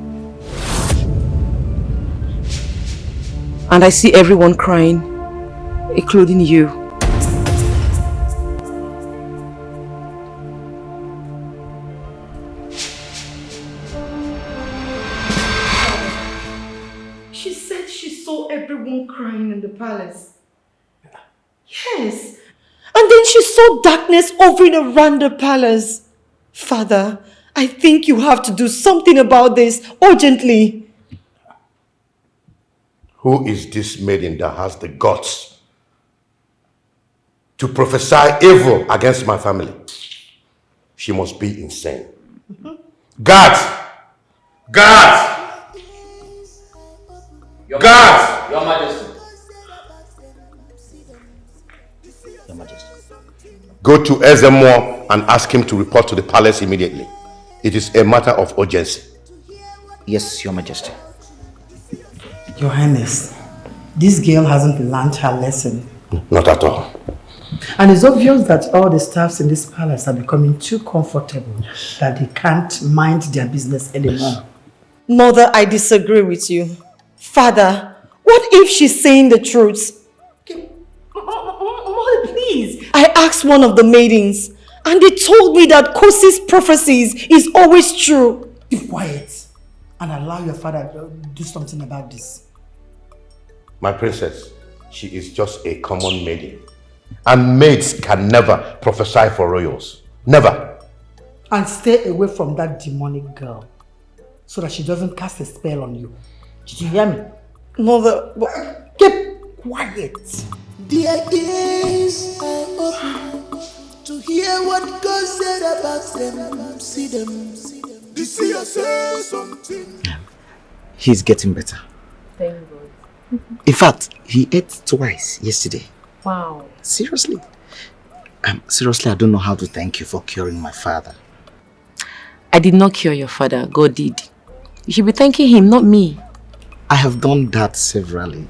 And I see everyone crying, including you. She said she saw everyone crying in the palace. Yes. And then she saw darkness hovering around the palace. Father, I think you have to do something about this urgently. Who is this maiden that has the guts to prophesy evil against my family? She must be insane. Guards! Guards! Guards! Your Majesty. Your Majesty. Go to Ezemo and ask him to report to the palace immediately. It is a matter of urgency. Yes, Your Majesty. Your Highness, this girl hasn't learned her lesson. Not at all. And it's obvious that all the staffs in this palace are becoming too comfortable that they can't mind their business anymore. Mother, I disagree with you. Father, what if she's saying the truth? Mother, please. I asked one of the maidens and they told me that Kosi's prophecies is always true. Be quiet and allow your father to do something about this. My princess, she is just a common maiden. And maids can never prophesy for royals. Never. And stay away from that demonic girl so that she doesn't cast a spell on you. Did you hear me? Mother, keep quiet. Their ears are open to hear what God said about them. See them. The seer says something. He's getting better. Thank God. In fact, he ate twice yesterday. Wow. Seriously. Seriously, I don't know how to thank you for curing my father. I did not cure your father. God did. You should be thanking him, not me. I have done that severally.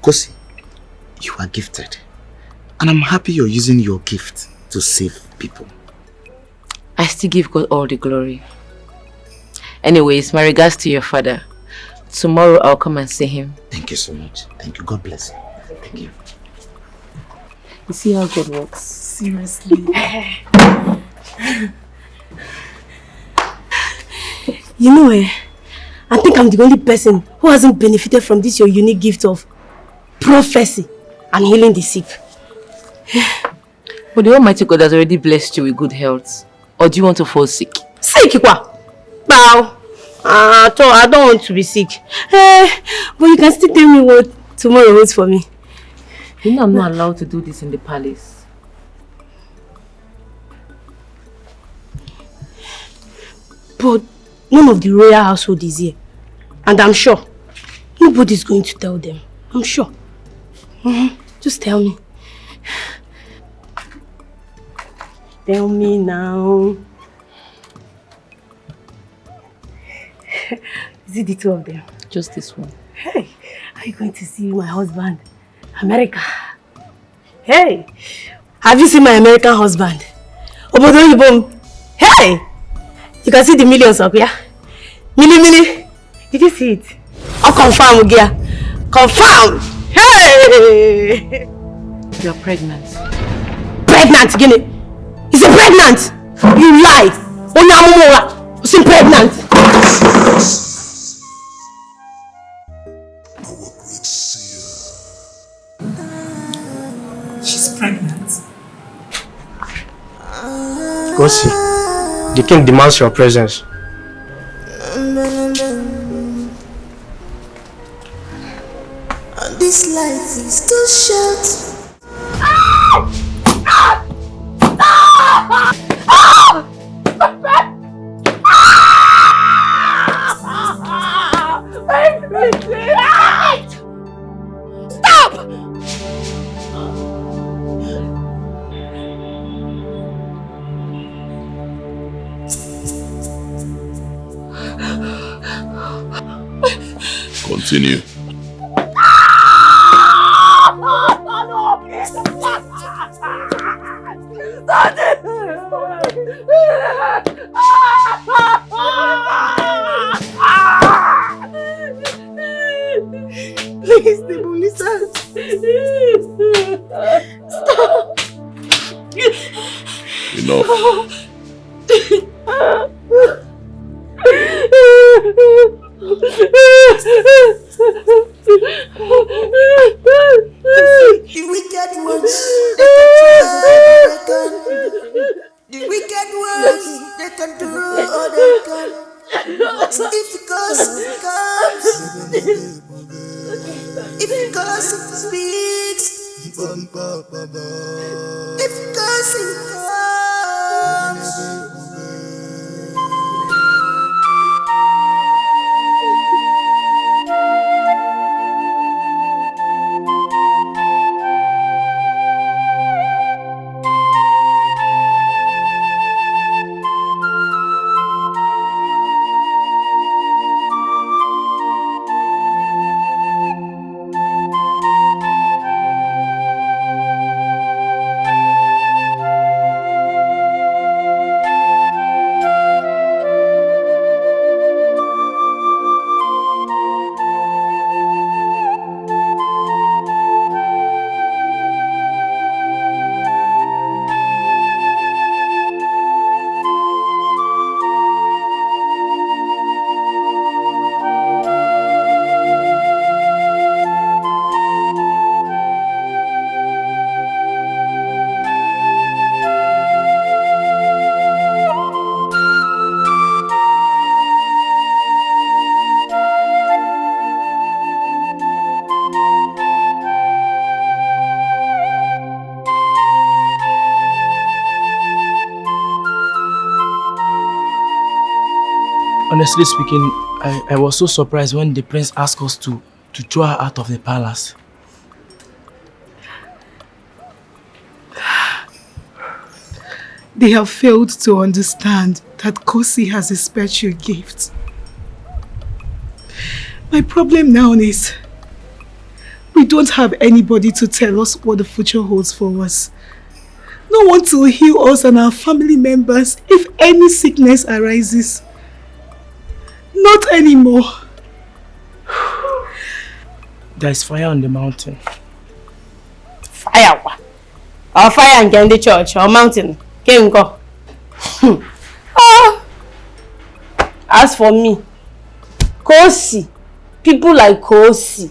Kosi, you are gifted. And I'm happy you're using your gift to save people. I still give God all the glory. Anyways, my regards to your father. Tomorrow I'll come and see him. Thank you so much. Thank you. God bless you. Thank you. You see how God works? Seriously. You know, I think I'm the only person who hasn't benefited from this your unique gift of prophecy and healing the sick. But the Almighty God has already blessed you with good health. Or do you want to fall sick? Sick, what? Bow. I don't want to be sick. But you can still tell me what tomorrow holds for me. You know I'm not allowed to do this in the palace. But none of the royal household is here. And I'm sure nobody's going to tell them. I'm sure. Just tell me. Tell me now. Is it the two of them? Just this one. Hey, are you going to see my husband? America. Hey, have you seen my American husband? Obodo Yibom. Hey, you can see the millions up here. Mili. Did you see it? I'll confirm, Ugia. Confirm. Hey! You're pregnant. Pregnant, Guinea. Is he pregnant? You lie. Onamumora. Is he pregnant? She's pregnant. Go see. The king demands your presence. And this life is too short. Stop! Continue. Please, Nebulisa. Stop. Enough. The wicked ones, the wicked ones, they can do all they can. But if gossip comes, if gossip speaks, if gossip comes. Honestly speaking, I was so surprised when the prince asked us to throw her out of the palace. They have failed to understand that Kosi has a special gift. My problem now is we don't have anybody to tell us what the future holds for us. No one to heal us and our family members if any sickness arises. Not anymore. There is fire on the mountain. Fire? Or fire in the church or mountain? Can't go. As for me, Kosi, people like Kosi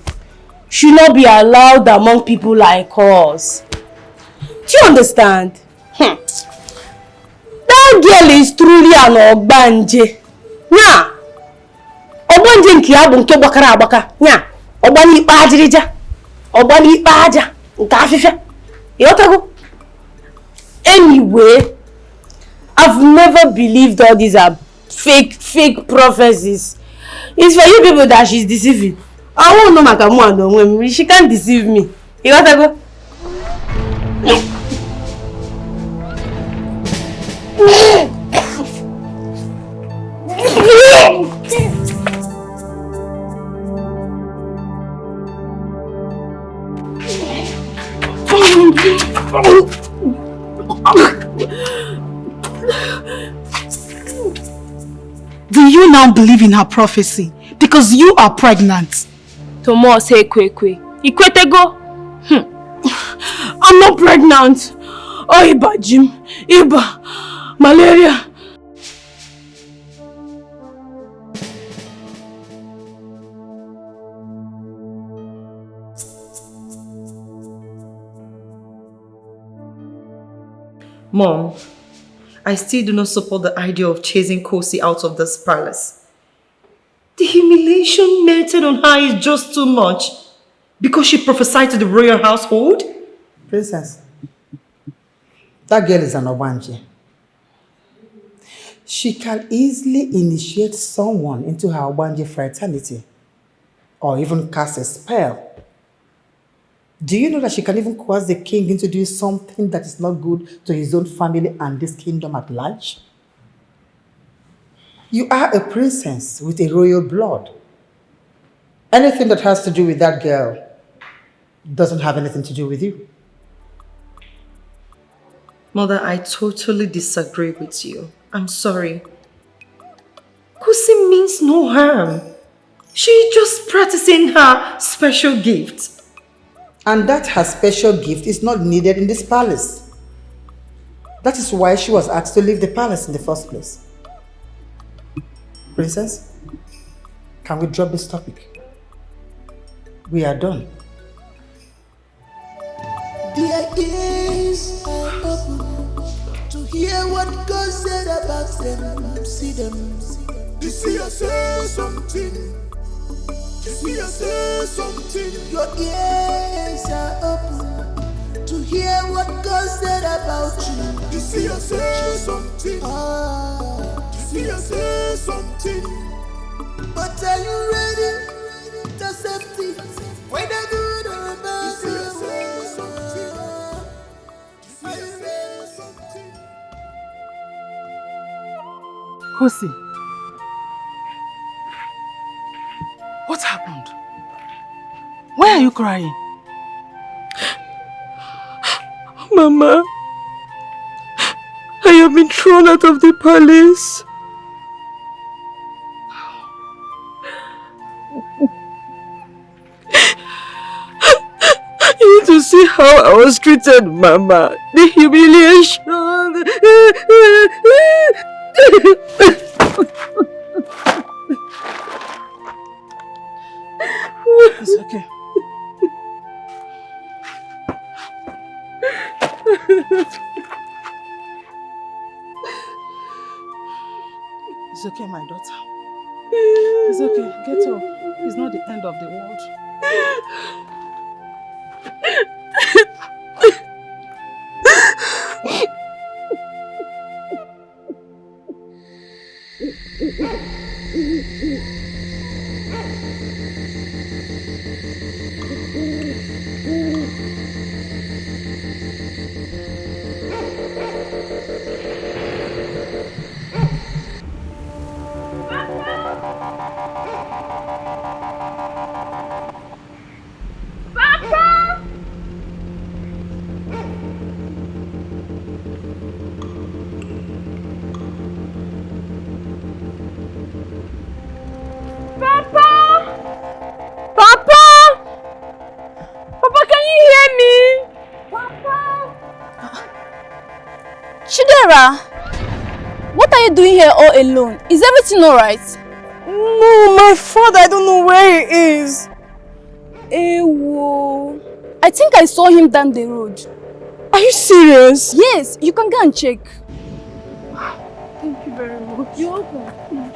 should not be allowed among people like us. Do you understand? That girl is truly an Ogbanje. Nya! Ogbanje nke ya bụ nke gbakara agbaka. Nya! Ogbani ikpe ajirija. Ogbani ikpe aja. Nke afifia. Yotago? Anyway, I've never believed all these are fake prophecies. It's for you people that she's deceiving. I won't know Makamu and Onwem. She can't deceive me. You gotta go. Do you now believe in her prophecy? Because you are pregnant. Tomo say kwe. Ikwete go. I'm not pregnant. Oh, Iba, Jim. Iba. Malaria. Mom, I still do not support the idea of chasing Kosi out of this palace. The humiliation meted on her is just too much. Because she prophesied to the royal household? Princess, that girl is an Obanje. She can easily initiate someone into her Obanje fraternity or even cast a spell. Do you know that she can even coerce the king into doing something that is not good to his own family and this kingdom at large? You are a princess with a royal blood. Anything that has to do with that girl doesn't have anything to do with you. Mother, I totally disagree with you. I'm sorry. Kosi means no harm. She's just practicing her special gift. And that her special gift is not needed in this palace. That is why she was asked to leave the palace in the first place. Princess, can we drop this topic? We are done. Their ears are open to hear what God said about them. See them. You see us say something. You see us say something. Your ears are open to hear what God said about you. You see us say something. You see us say something. But are you ready to accept it? When I do the bad, you see us say something. You see us say something. Kosi, what happened? Why are you crying? Mama, I have been thrown out of the palace. You need to see how I was treated, Mama. The humiliation. It's okay. It's okay, my daughter. It's okay. Get up. It's not the end of the world. Chidera, what are you doing here all alone? Is everything alright? No, my father, I don't know where he is. Ewo. I think I saw him down the road. Are you serious? Yes, you can go and check. Thank you very much. You're welcome.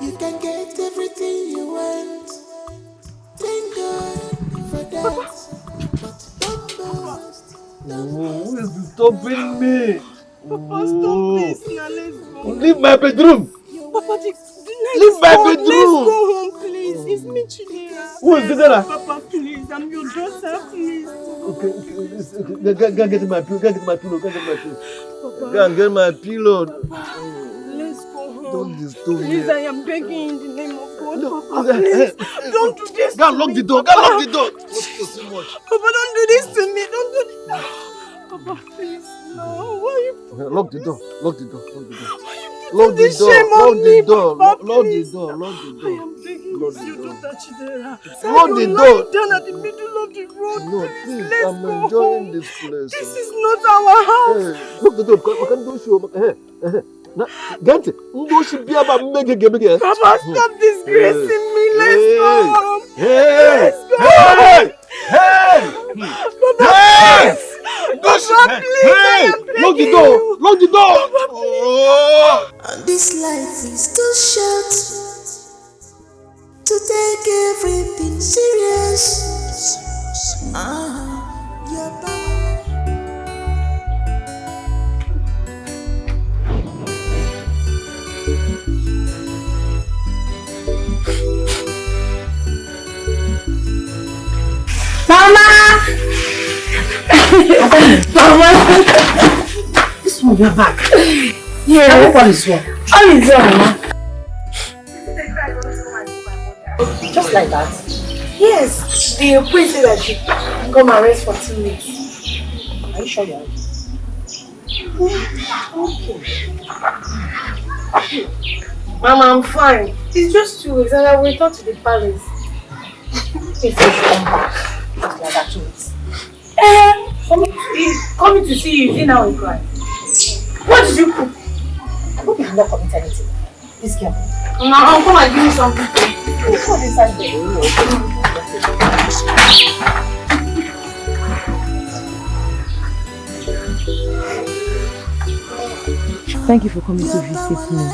You can get everything you want. Thank God for that. But don't boast. Who is disturbing me? Papa, stop this now. Let's go. Leave my bedroom. Papa, Leave my bedroom. Let's go home, please. It's me, Chidera. Who is Chidera? Papa, please. I'm your daughter, please. Okay. Go and get my pillow. Go and get my pillow. Papa. Go and get my pillow. Let's go home. Don't disturb me. Please, I am begging in the name of God. No, Papa, please. Don't do this. Go and lock the door. Go and lock the door. What's so much? Papa, don't do this to me. Don't do this. Papa, please. No. Why are you? Lock the door. Lock the door. Lock the door. Lock the door. Lock the door. Lock the door. Lock the door. I am begging you, daughter Chidera. Lock the door. Lying down at the middle of the road. No, please. please. Let's I'm go enjoying home. this place. This is not our house. Hey, lock the door. I can't do show. Get it. Papa, stop disgracing me. Let's go home. Hey. Let's go. Hey. Papa, please. Papa, please. Hey. Lock the door. Lock the door. Oh. And this life is too short to take everything serious. You're bad. Mama! Mama! This one, you're back. Yeah. All is well. All is well, Mama. Just like that? Yes. The priest said that she can come and rest for 2 weeks. Are you sure you're okay? Mama, I'm fine. It's just 2 weeks and I will return to the palace. Please come back. The other 2 weeks. Coming to see you, now we cry. What did you cook? I hope you have not committed anything. Please get up. No, I'll come and give you something. Please hold inside there. Thank you for coming to visit me.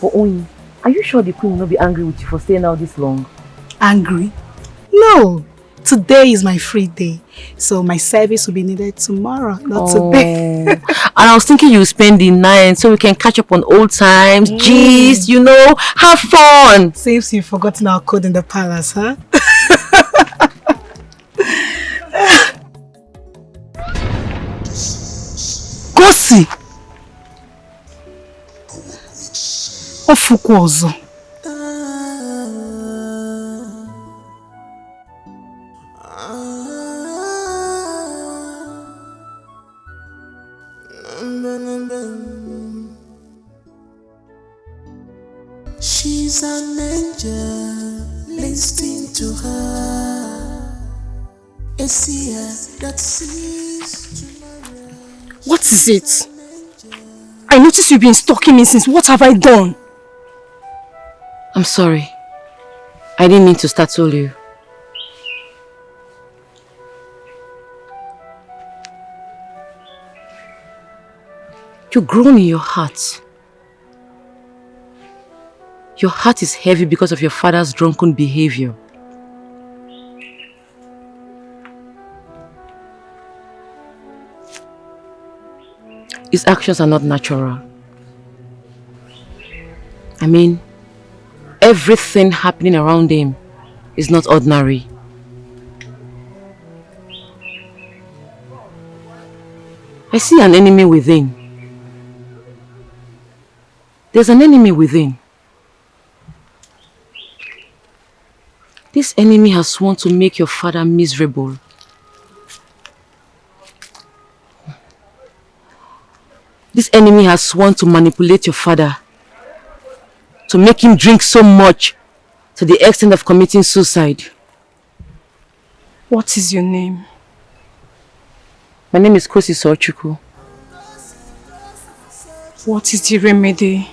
But Oyin, are you sure the queen will not be angry with you for staying out this long? Angry? No. Today is my free day. So my service will be needed tomorrow, not today. And I was thinking you spend the night so we can catch up on old times, gist, you know, have fun. Seems you've forgotten our code in the palace, huh? Go see. Ofuku ọzọ. She's an angel, listen to her. A seer that sees tomorrow. What is it? I noticed you've been stalking me since. What have I done? I'm sorry. I didn't mean to startle you. You're grown in your heart. Your heart is heavy because of your father's drunken behavior. His actions are not natural. I mean, everything happening around him is not ordinary. I see an enemy within. There's an enemy within. This enemy has sworn to make your father miserable. This enemy has sworn to manipulate your father. to make him drink so much to the extent of committing suicide. What is your name? My name is Kosi Sochuku. What is the remedy?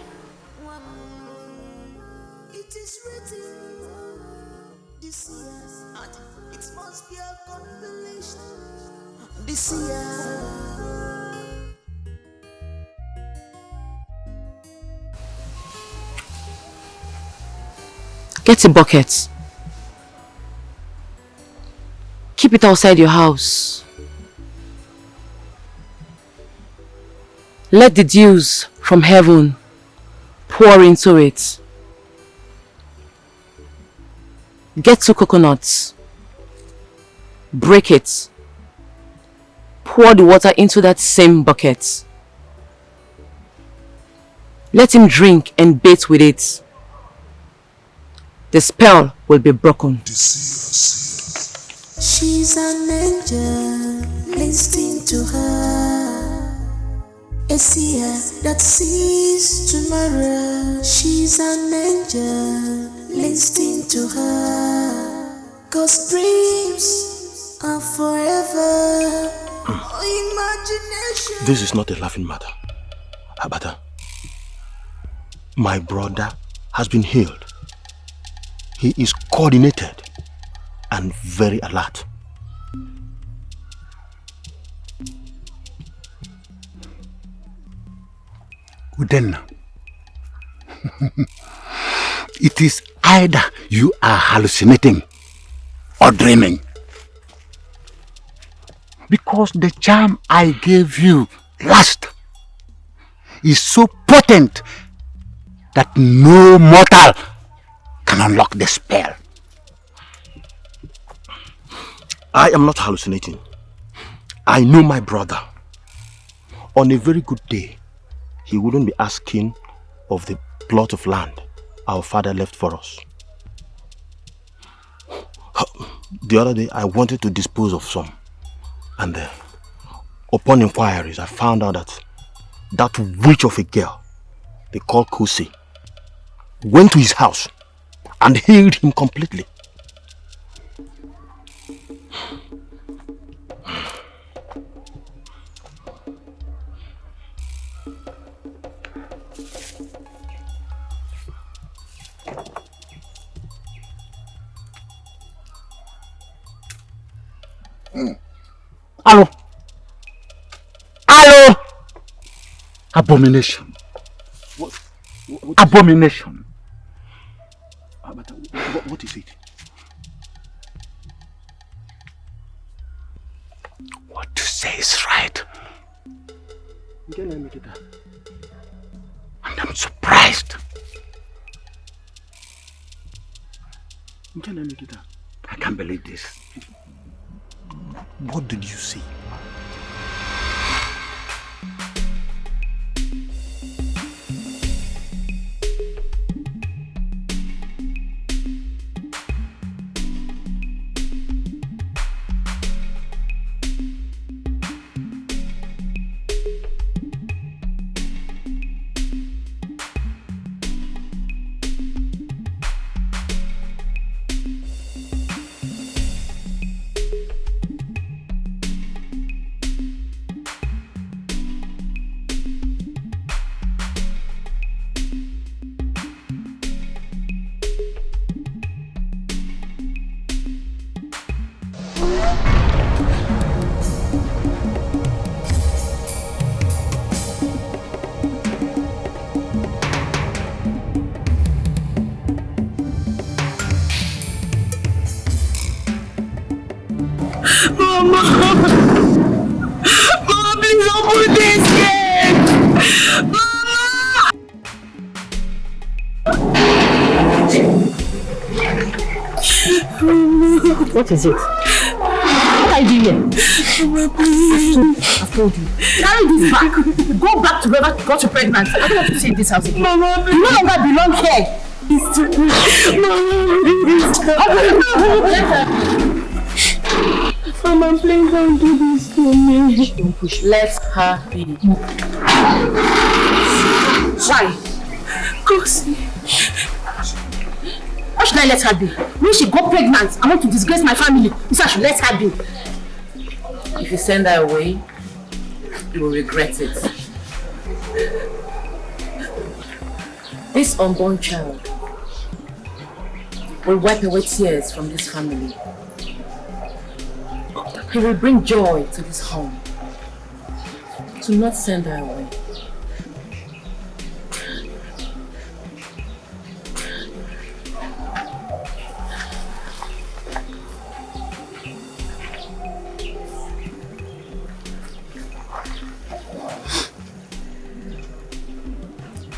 Get a bucket. Keep it outside your house. Let the dews from heaven pour into it. Get 2 coconuts. Break it. Pour the water into that same bucket. Let him drink and bathe with it. The spell will be broken. She's an angel, listening to her. A seer that sees tomorrow. She's an angel, listening to her. 'Cause dreams are forever. Imagination. This is not a laughing matter. Abata, my brother has been healed. He is coordinated and very alert. Udenna, it is either you are hallucinating or dreaming. Because the charm I gave you last is so potent that no mortal can unlock the spell. I am not hallucinating. I know my brother. On a very good day, he wouldn't be asking of the plot of land our father left for us. The other day, I wanted to dispose of some. And upon inquiries, I found out that witch of a girl they call Kosi went to his house and healed him completely. Hello. Hello. Abomination. What Abomination. What is it? What you say is right. And I'm surprised. I can't believe this. What did you see? What is it? What are you doing here? I've told you. Carry this back. Go back to wherever got you pregnant. I don't want to see this house again. Mama, you no longer belong here. Mama, please don't do this to me. Don't push. Let her be. Try. Kosi, should I let her be? When she got pregnant, I want to disgrace my family. So I should let her be. If you send her away, you will regret it. This unborn child will wipe away tears from this family. He will bring joy to this home. Do not send her away.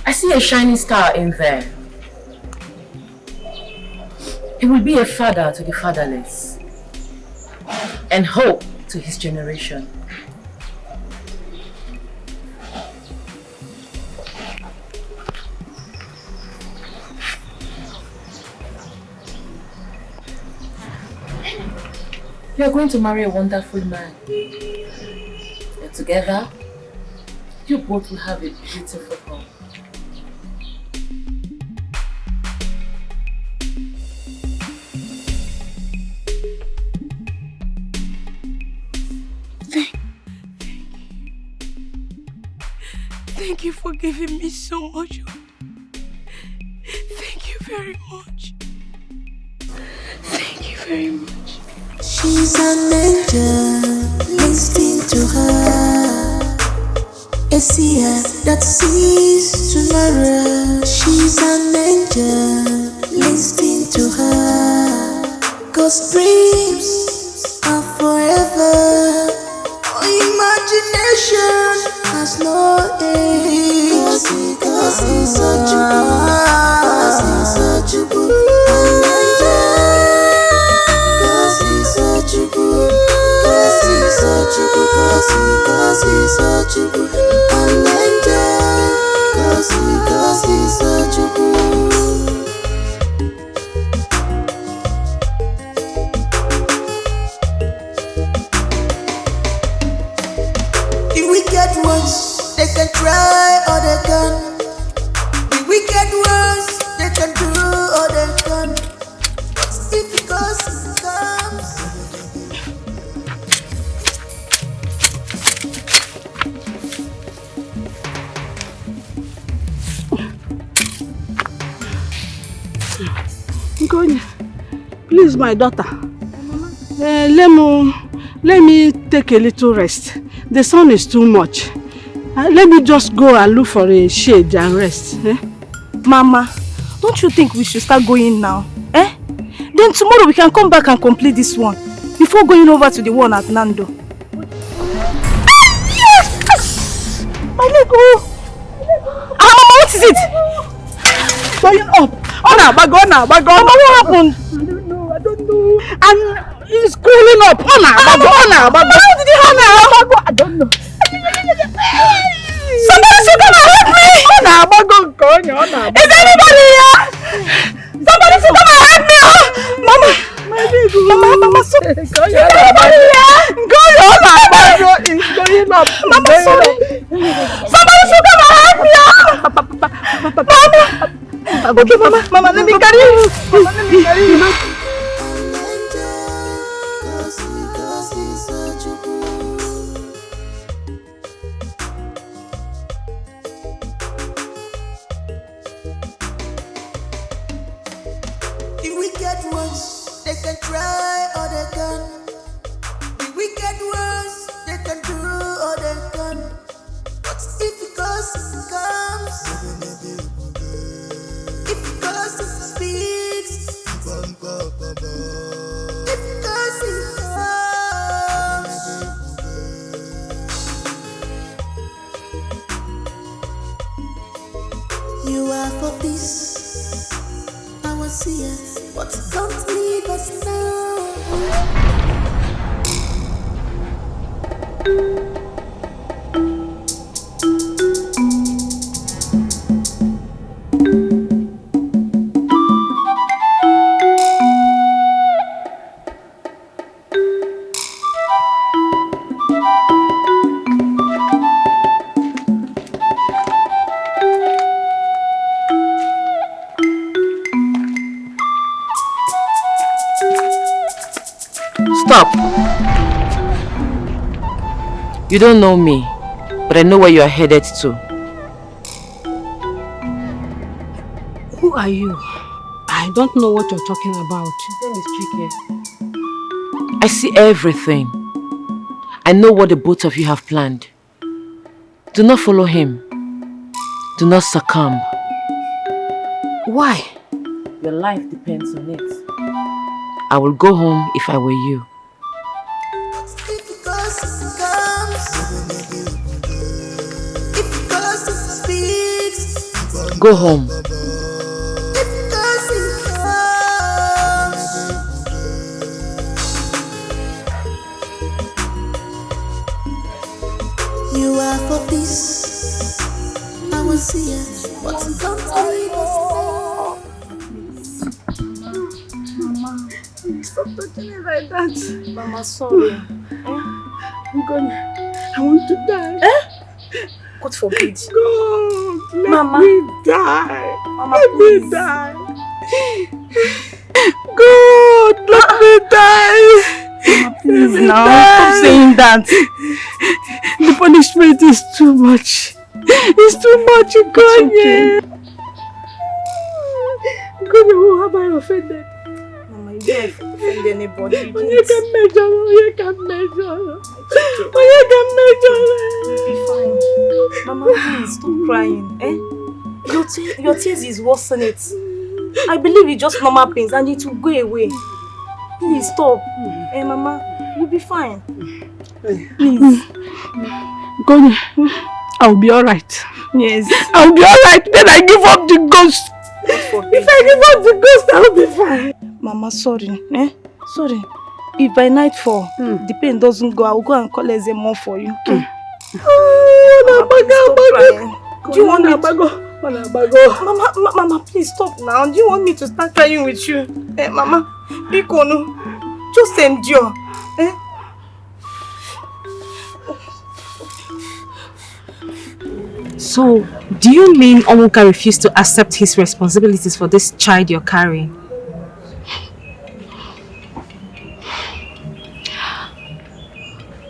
I see a shining star in there. He will be a father to the fatherless and hope to his generation. You are going to marry a wonderful man. And together, you both will have a beautiful home. Thank you for giving me so much. Thank you very much. Thank you very much. She's an angel, listening to her. A seer that sees tomorrow. She's an angel, listening to her. 'Cause dreams are forever. Imagination has no age. 'Cause he's such a good, 'cause he's such a good angel. 'Cause he's such a good, 'cause he's such a good, 'cause he's such a good angel. 'Cause he's such a good. They can try or they can. The wicked ones, they can do or they can. It's because it comes. Nkonya, please, my daughter. Let me take a little rest. The sun is too much. Let me just go and look for a shade and rest. Mama, don't you think we should start going now? Then tomorrow we can come back and complete this one before going over to the one at Nando. Yes! My leg, Mama, what is it? Going up. Mama, what happened? I don't know. And it's cooling up. How did it happen? I don't know. Somebody should come and help me! Is anybody here? Somebody should come and help me! Mama! Mama, so... Is anybody here? Mama, sorry! Somebody should come and help me! Mama! Okay, Mama, let me carry you! Mama, let me carry you! They can try or they can. The wicked ones, they can do or they can. But if because it comes, if because it speaks, if because it comes, you are for peace, I will see it, but don't leave us now. You don't know me, but I know where you are headed to. Who are you? I don't know what you're talking about. His name is Dikeh. I see everything. I know what the both of you have planned. Do not follow him. Do not succumb. Why? Your life depends on it. I will go home if I were you. Go home. You are for peace. I will see it. But don't worry. Mama, stop touching me like that. Mama, sorry. I'm gonna. I want to die. God forbid. God, let Mama. me die. Mama, let please. me die. God, let me die. Mama, please Let me now. die. Stop saying that. The punishment is too much. It's too much, God. God, who have I offended? Mama, you didn't offend anybody. You can measure. You can measure. You can measure. Be fine. Mama, please stop crying. Your tears is worsening it. I believe it's just normal pains and it will go away. Please stop. Mama, you'll be fine. Please. God, I'll be alright. Yes. I'll be alright. Then I give up the ghost. If I give up the ghost, I'll be fine. Mama, sorry. Sorry. If by nightfall the pain doesn't go, I'll go and call Ezemo for you. Okay? Do you want me to... Mama, please stop now. Do you want me to start crying with you? Mama, Bikono, just endure. So, do you mean Omuka refused to accept his responsibilities for this child you're carrying?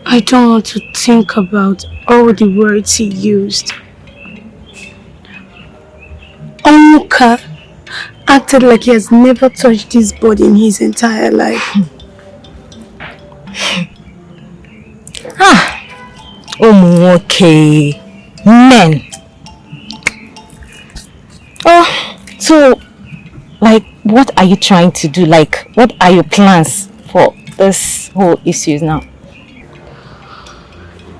I don't want to think about all the words he used. Omuka acted like he has never touched this body in his entire life. Okay. Men. Oh, so, like, what are you trying to do? Like, what are your plans for this whole issue now?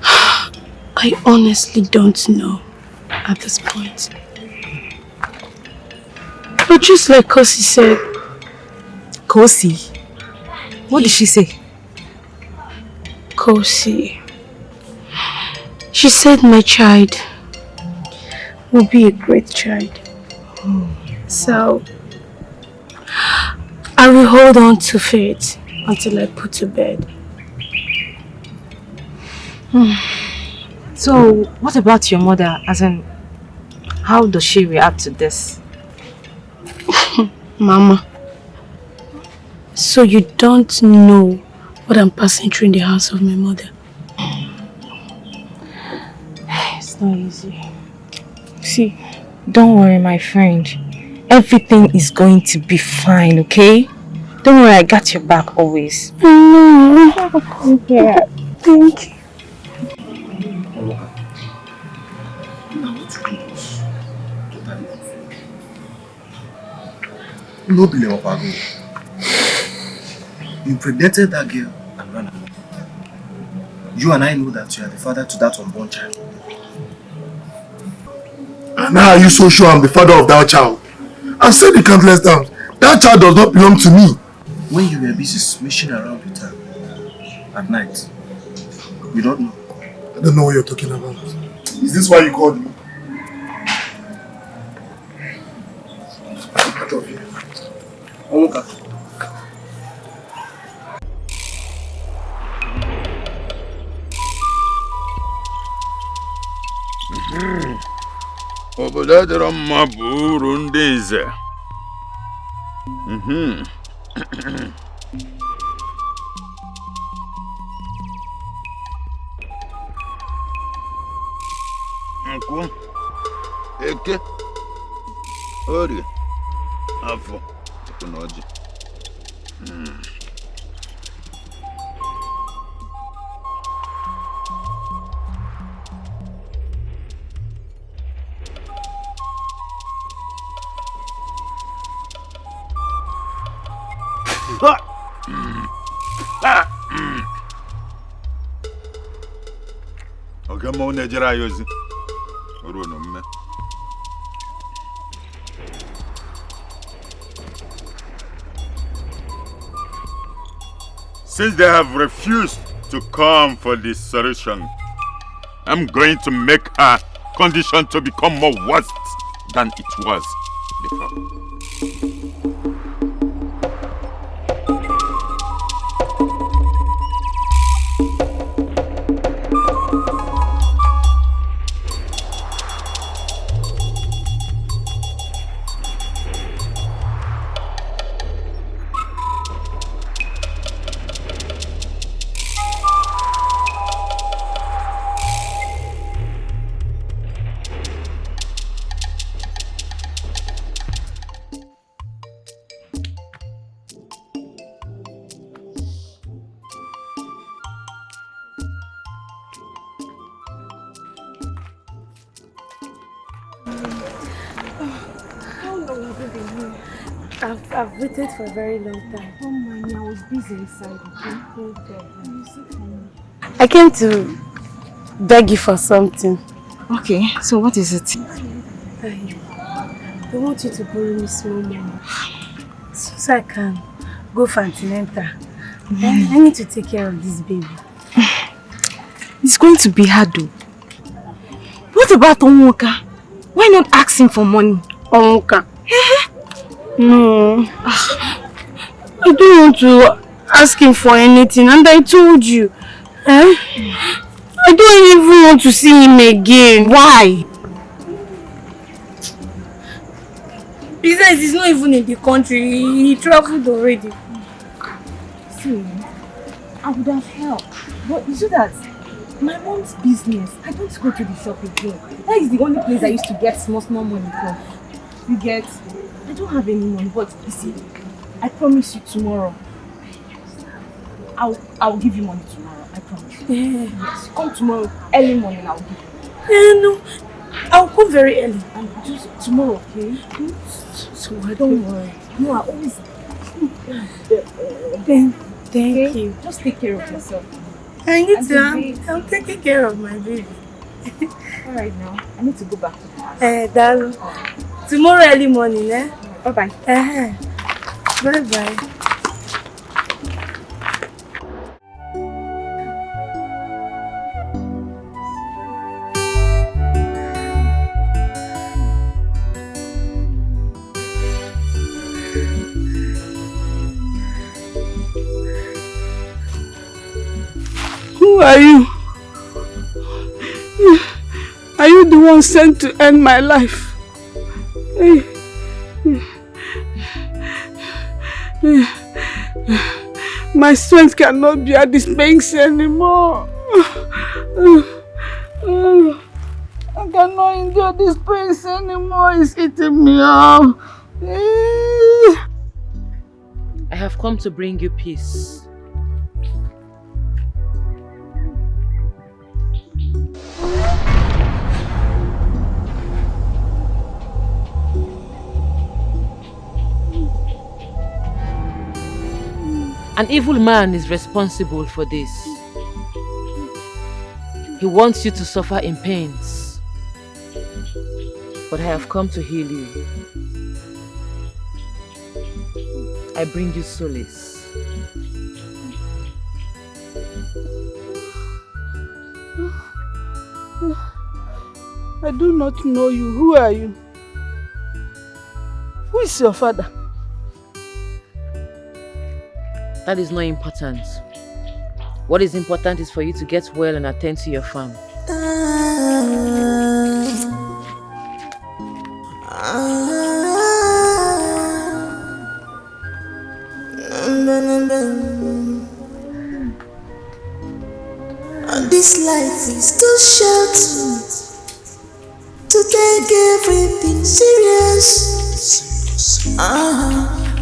I honestly don't know at this point. But just like Kosi said... Kosi? What did she say? Kosi. She said my child will be a great child. So, I will hold on to faith until I put to bed. So, what about your mother? As in, how does she react to this? Mama, so you don't know what I'm passing through in the house of my mother? It's not easy. See, don't worry, my friend. Everything is going to be fine, okay? Don't worry, I got your back always. Yeah. Thank you. No blame Opago. You impregnated that girl and ran away. You and I know that you are the father to that unborn child. And how are you so sure I'm the father of that child? I've said it countless times. That child does not belong to me. When you were busy smashing around with her at night, you don't know. I don't know what you're talking about. Is this why you called me? Get off here. Omuka. Obodo dịrọ mma bụ uru ndị nze. Nkwụ, Eke, Orie, Afọ, na Ọjị. Oge mmanwụ na-ejere anyị ozi ruo n'omume. Since they have refused to come for this solution, I'm going to make our condition to become more worse than it was before. I've waited for a very long time. Oh my, I was busy inside. I came to beg you for something. Okay, so what is it? I want you to borrow me small money so I can go for antenatal. I need to take care of this baby. It's going to be hard though. What about Onwoka? Why not ask him for money? Onwoka? No. I don't want to ask him for anything, and I told you. I don't even want to see him again. Why? Besides, he's not even in the country. He traveled already. See, I would have helped. But you see that my mom's business, I don't go to the shop again. That is the only place I used to get small money from. You get? I don't have any money, but you see, I promise you tomorrow. I'll give you money tomorrow. I promise you. Yeah. Yes, come tomorrow, early morning. I'll give you. No, I'll come very early. And just tomorrow, okay? So I don't worry. No, I always. Thank you. Just take care of yourself. I need to. I'm taking care of my baby. Alright now, I need to go back to the house. Darling. Tomorrow early morning, eh? Bye-bye. Bye-bye. Who are you? Are you the one sent to end my life? My strength cannot be at this pains anymore. I cannot endure this pains anymore. It's eating me up. I have come to bring you peace. An evil man is responsible for this. He wants you to suffer in pains. But I have come to heal you. I bring you solace. I do not know you. Who are you? Who is your father? That is not important. What is important is for you to get well and attend to your farm. This life is too short. take everything serious.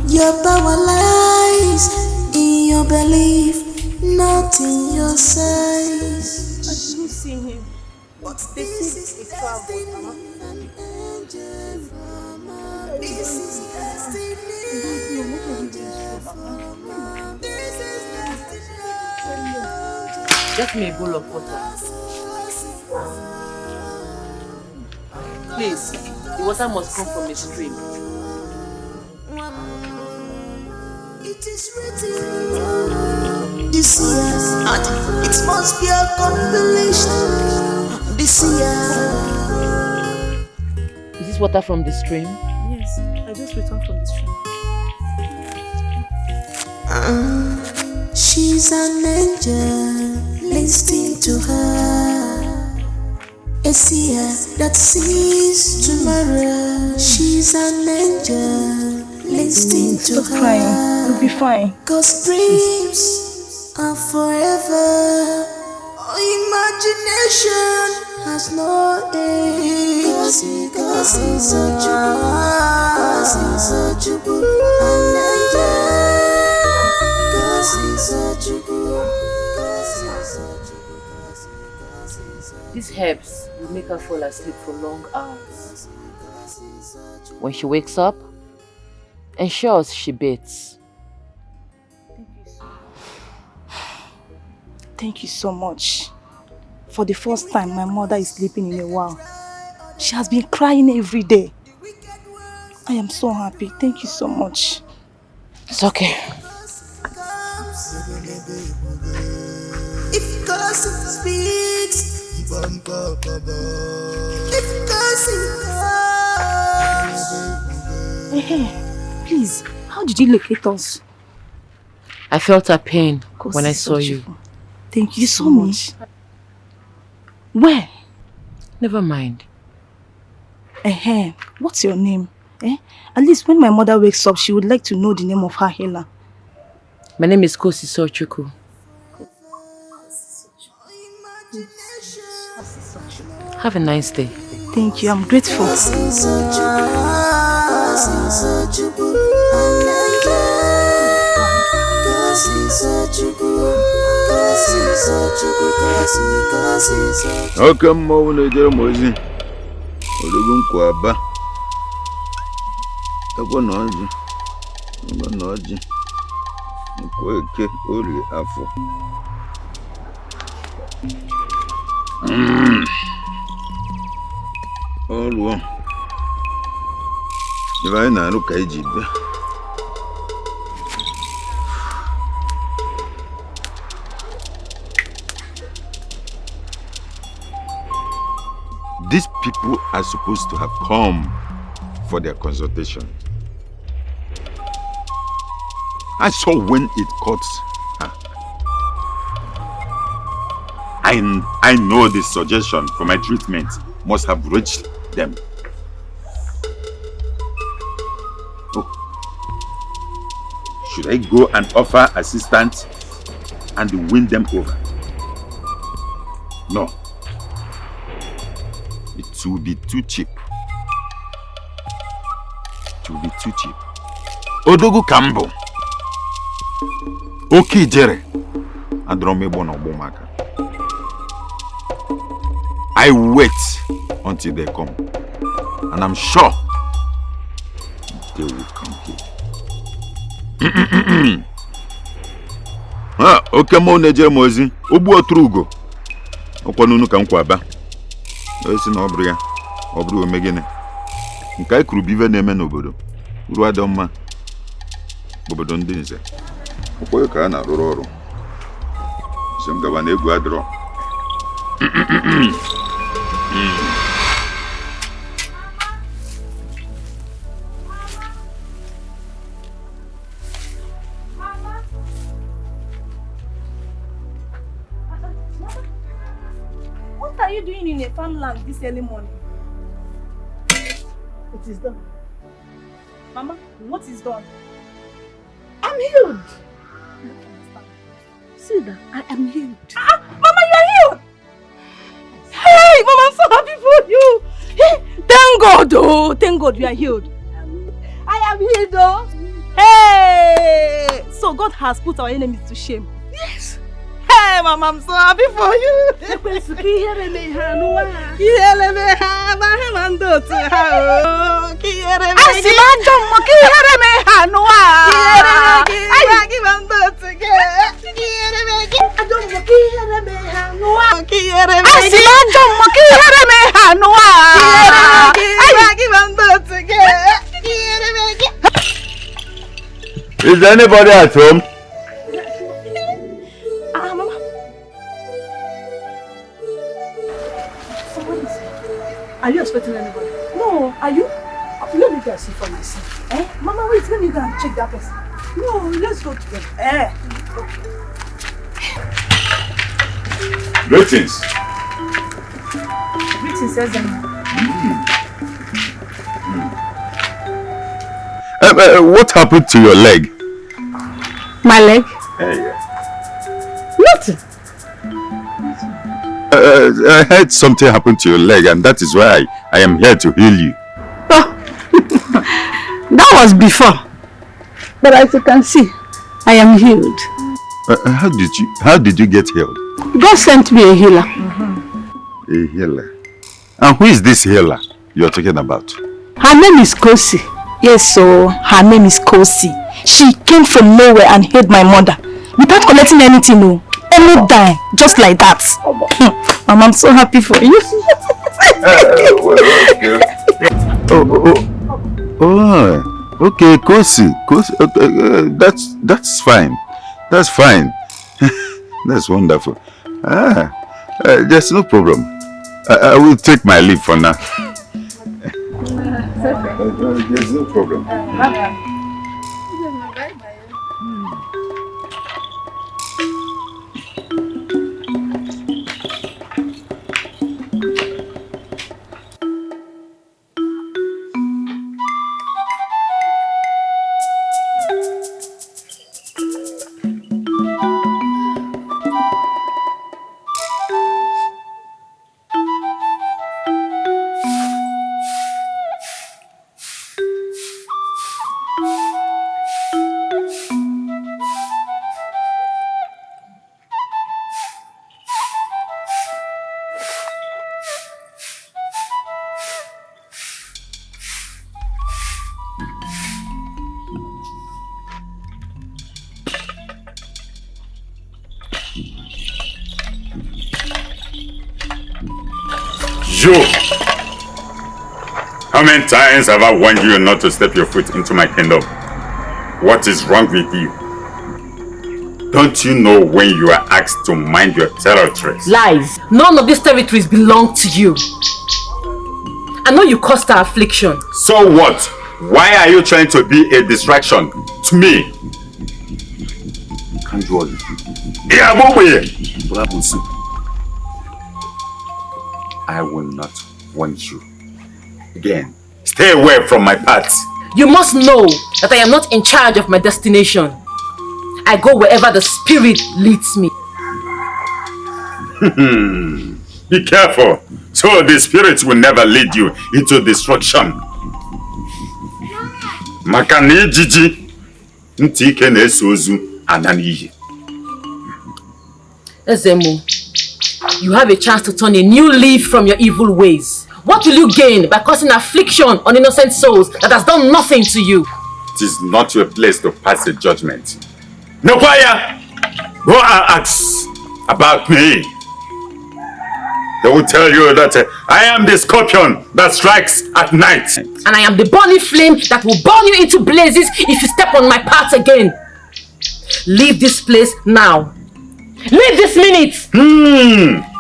Your power lies in your belief, not in your size. I didn't see him. But they say it's traveled, Mama. This is Get me a bowl of water. Please, the water must come from a stream. It is written this year, and it must be accomplished this year. Is this water from the stream? Yes, I just returned from the stream. She's an angel, listen to her. A seer that sees tomorrow. She's an angel, listen to her. Crying. You'll be fine. 'Cause dreams are forever. Imagination has no age. 'Cause he's a jubu, an angel. 'Cause he's a jubu. These herbs will make her fall asleep for long hours. When she wakes up, ensures she bathes. Thank you so much. For the first time, my mother is sleeping in a while. She has been crying every day. I am so happy. Thank you so much. It's okay. If gossip speaks, if gossip comes. Hey, please, how did you locate us? I felt her pain when I saw you. Thank you so much. Where? Never mind. What's your name? At least when my mother wakes up, she would like to know the name of her healer. My name is Kosi Sochuku. Have a nice day. Thank you, I'm grateful. Okay, mo Nigerian Movies. Olugun Kwaba. Ebo noji. Ebo noji. Nkweke ori afọ. Oluo. Ibai na aru kai jibe. These people are supposed to have come for their consultation. I saw when it caught her. I know the suggestion for my treatment must have reached them. Oh. Should I go and offer assistance and win them over? No. It will be too cheap. It will be too cheap. Odogu Kambo. Okay, Jerry. I wait until they come. And I'm sure they will come here. Okay, mo Nigerian Movies. Obu otrugo. Okwanunu ka nkwaba. Esi na obru ya. Obru omegene. Nkai kuru bive na eme n'obodo. Uru adọmma. Obodo ndị nze. Okwe ka na rụrụ ọrụ. Sem gaba na egwu adịrọ. What are you doing in a farmland this early morning? It is done. Mama, what is done? I'm healed. See that? I am healed. Mama, you are healed! Hey, Mama, I'm so happy for you! Hey, thank Thank God, oh, thank God we are healed. I am healed, oh. Hey! So God has put our enemies to shame. Yes. Hey, Mama, I'm so happy for you. Is anybody at home? Mama. Are you expecting anybody? No, are you? Let me go and see for myself. Eh? Mama, wait, let me go and check that person. No, let's go together. Eh? Okay. Greetings. Greetings, Ezra. What happened to your leg? My leg? Hey. Nothing. I heard something happened to your leg, and that is why I am here to heal you. Oh, that was before. But as you can see, I am healed. How did you get healed? God sent me a healer. A healer. And who is this healer you're talking about? Her name is Kosi. Yes, so her name is Kosi. She came from nowhere and healed my mother without collecting anything, no. Only die, just like that. Mama, I'm so happy for you. Okay, Kosi. That's fine. That's fine. That's wonderful. There's no problem. I will take my leave for now. There's no problem. Bye-bye. You! How many times have I warned you not to step your foot into my kingdom? What is wrong with you? Don't you know when you are asked to mind your territories? Lies! None of these territories belong to you. I know you caused her affliction. So what? Why are you trying to be a distraction to me? Can't you all? I will not want you again. Stay away from my path. You must know that I am not in charge of my destination. I go wherever the spirit leads me. Be careful, so the spirit will never lead you into destruction. Makani Jiji Ntike na-esozu ananiyi. Ezemo, you have a chance to turn a new leaf from your evil ways. What will you gain by causing affliction on innocent souls that has done nothing to you? It is not your place to pass a judgment. Nobaya, go and ask about me. They will tell you that I am the scorpion that strikes at night. And I am the burning flame that will burn you into blazes if you step on my path again. Leave this place now. Leave this minute.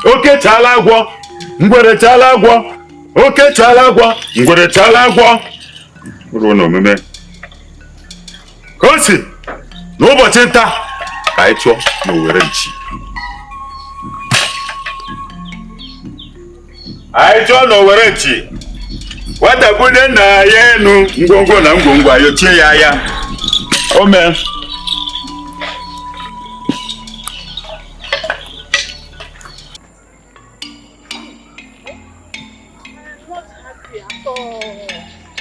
Okay, chalagwa. Ngwere chalagwa. Okay, chalagwa. Ngwere chalagwa. Urono meme. Kosi. No botenta. Kaicho no werenchi. Aicho no werenchi. Watakude na yenu ngongo na ngongo ayochie ya. Ome.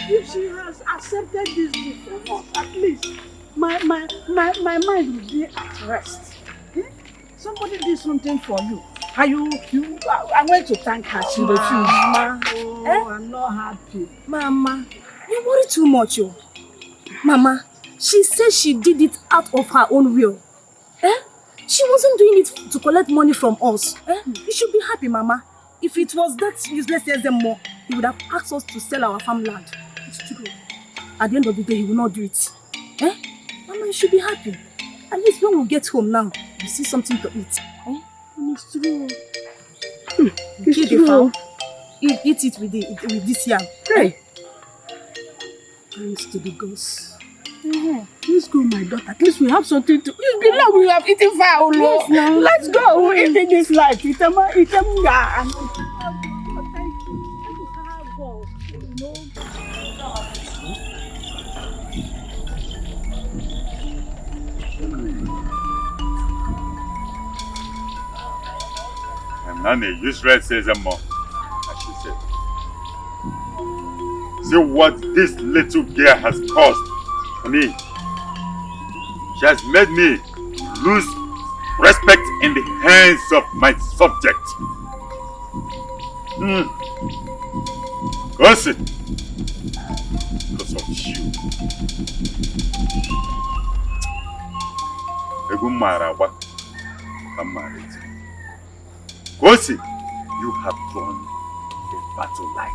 If she has accepted this gift from us, at least my mind will be at rest. Eh? Somebody did something for you. I went to thank her. She refused. Mama. Oh, I'm not happy. Mama, you worry too much, yo. Mama, she said she did it out of her own will. She wasn't doing it to collect money from us. You should be happy, Mama. If it was that useless more, he would have asked us to sell our farmland. It's true. At the end of the day, he will not do it. Mama, you should be happy. At least when we get home now, we see something to eat. It's true. Kill the fowl. Eat it with this yam. Hey. Thanks to the gods. Let's go, my daughter. At least we have something to eat. It's been long we have eaten fowl. Yes, no. Let's go. We're eating this life. And Nani, useless says more. As she said. See what this little girl has caused me. She has made me lose respect in the hands of my subject. Gossip. Because of you. Gossip, you have drawn a battle line.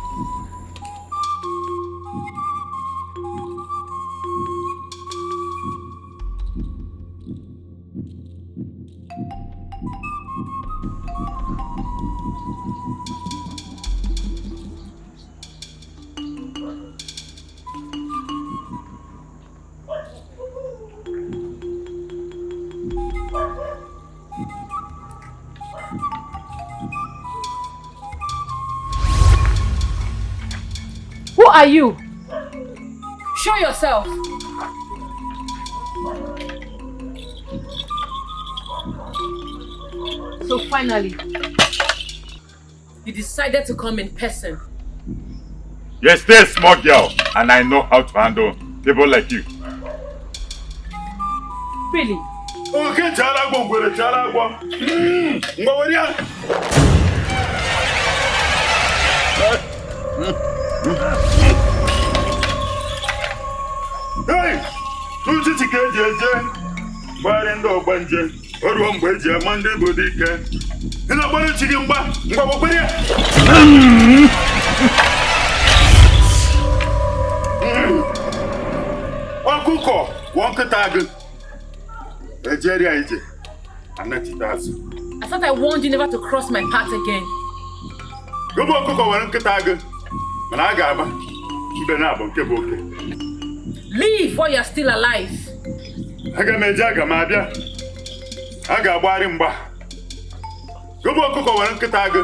Who are you? Show yourself. So finally, you decided to come in person. You're still a small girl, and I know how to handle people like you. Really? Okay, Hey! Tuji chike jeje. Bare ndo banje. Oru mgbe eji amande bụ Dikeh. Ina gbara chike mgba gbara ya. Ọkụkọ wonkita gị. Ejeri ije. Anachita azụ. I thought I warned you never to cross my path again. Gobo ọkụkọ were nkịta gị. Mana a ga-aba. Mbe na-abụ nke bụ oke. Leave while you're still alive. Aga m eje aga m abịa. A ga-agbari mgba. Gobo ọkụkọ were nkịta gị.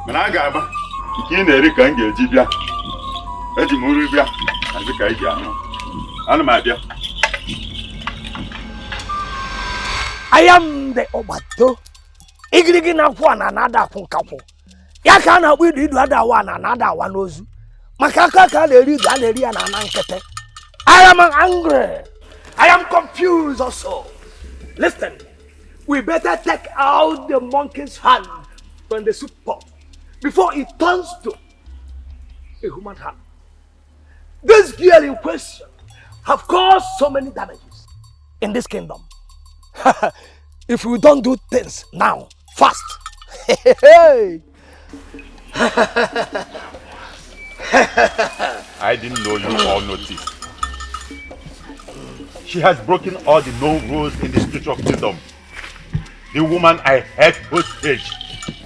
Mana a ga-aba. Nke ị na-eri ka m ga-eji bịa. Eji m nri bịa. Azị ka ị ga-anụ. Ana m abịa. I am the Obato. Igirigi na kwa na nada kunkapụ. Ya ka na akpụ idu ada wa na nada awa n'ozu. Maka aka ka na-eri ga na-eri ya na nkete. I am angry. I am confused also. Listen, we better take out the monkey's hand from the soup pot before it turns to a human hand. This girl in question have caused so many damages in this kingdom. If we don't do things now, fast. I didn't know you all noticed. She has broken all the known rules in the spiritual kingdom. The woman I held hostage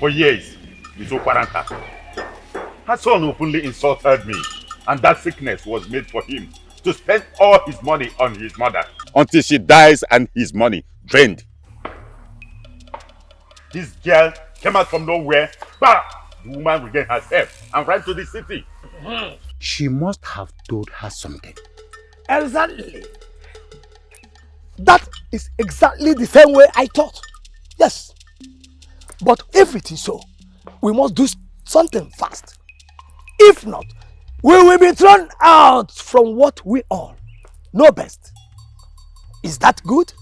for years is Okwaranta. Her son openly insulted me, and that sickness was made for him to spend all his money on his mother until she dies and his money drained. This girl came out from nowhere. Bah! The woman regained herself and ran to the city. She must have told her something. Exactly. That is exactly the same way I thought. Yes. But if it is so, we must do something fast. If not, we will be thrown out from what we all know best. Is that good?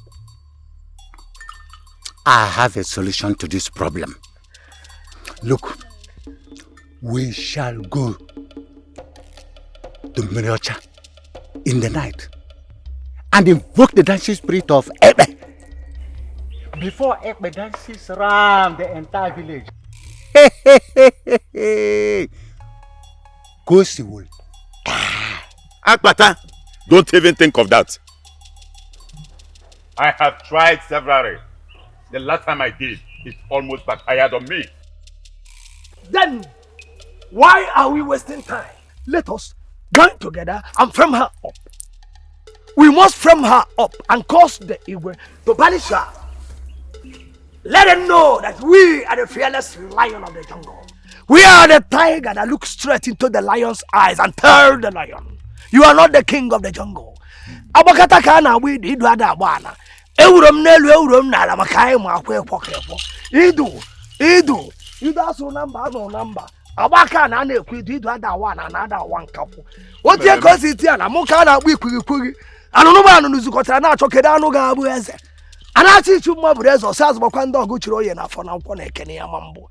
I have a solution to this problem. Look, we shall go to Miriocha in the night and invoke the dancing spirit of Ekbe. Before Ekbe dances around the entire village, Kosi will die. Akbata, don't even think of that. I have tried several. The last time I did, it almost backfired on me. Then, why are we wasting time? Let us join together and frame her up. We must frame her up and cause the Igwe to banish her. Let them know that we are the fearless lion of the jungle. We are the tiger that looks straight into the lion's eyes and tell the lion, you are not the king of the jungle. Abakata kana we do ada bana. Eurom nelu eurom nala makai ma kwe kwakrepo. Idu aso number no number. Abaka na na ekwu idu ada one and ada one couple. What you cause it here na muka na gbi kwigi. Anu no ba anu zukotara na achokeda anu ga abu eze. Anachi chuma bu eze osaz bakwa ndo ogu chiro ye na afọ na nkwo na ekene ya mambo.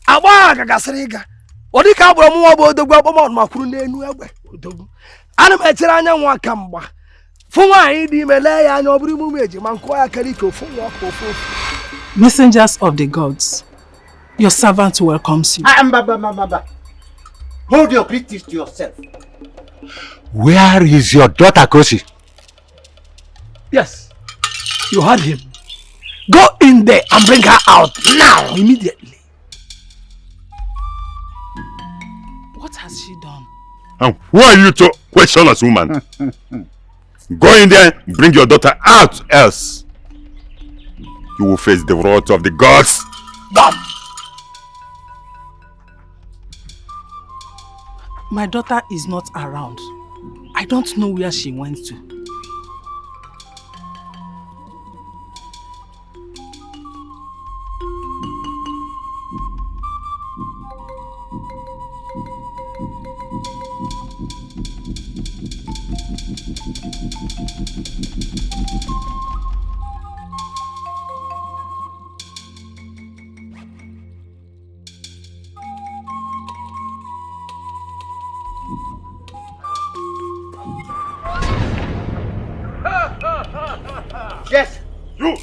Agba gagasiriga. Odika aburo mu obo odogbu akpoma makwuru n'enu egbe odogbu. Ana m echere anya nwa aka mgba. Messengers of the gods, your servant welcomes you. Hold your critics to yourself. Where is your daughter, Kosi? Yes, you heard him. Go in there and bring her out now, immediately. What has she done? And who are you to question us, woman? Go in there, bring your daughter out, else you will face the wrath of the gods. Done. My daughter is not around. I don't know where she went to. Yes, you.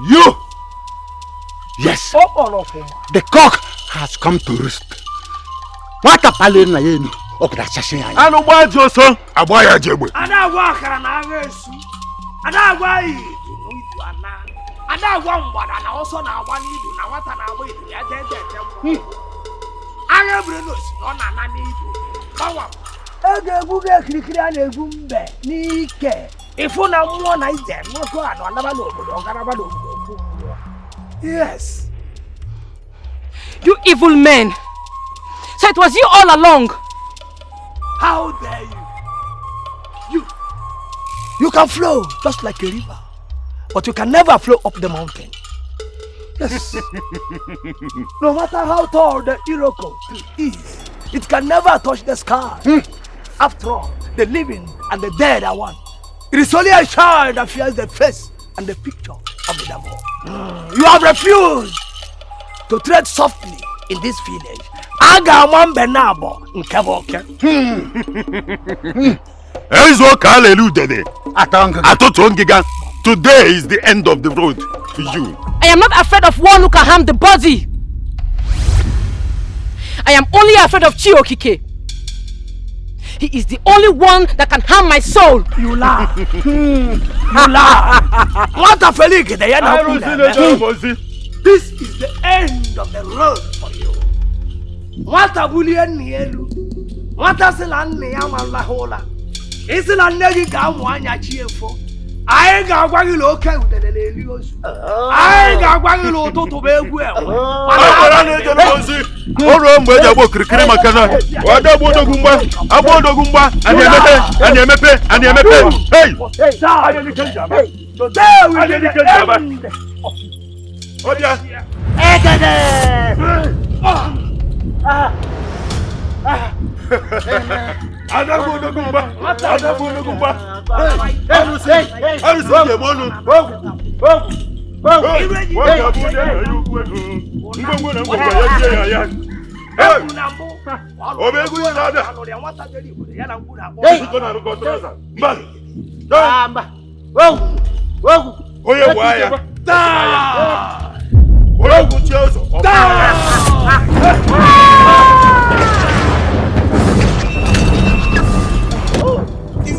You. Yes. Oh, the cock has come to roost. What a palin ayenu. Okda shashin ayi. Anu ba joso, abaya jegbe. Ada wa akara na agesu. Ada wa idu no idu ana. Ada wa mbada na oso na agba ni idu na nwata na agba idu ya jeje. Anya brenos no na na ni idu. Bawa. Ege eguge kirikiri a na-egwu mbe n'ike. Ifu na mmụọ na ije nwekọ anọ anaba n'obodo ọgaraba n'obodo. Yes. You evil men. So it was you all along. How dare you? You can flow just like a river, but you can never flow up the mountain. Yes. No matter how tall the Iroko tree is, it can never touch the sky. After all, the living and the dead are one. It is only a child that fears the face and the picture of the devil. You have refused to tread softly in this village. Aga mwambe nabo nkeboke. Ezo kalelu dede. Atotongiga. Today is the end of the road to you. I am not afraid of one who can harm the body. I am only afraid of Chiokike. He is the only one that can harm my soul. You lie. You lie. What a felic they are. This is the end of the road for you. What a bullion nielu. What a selan niamala hola. Is it a negi gamwanya chiefo? I got one local with the Lelios. I got one little to be well. Orom where the book crema kana. Wada bodo gumba, abodo gumba, and yemepe, and yemepe. Hey! Today we are the end. The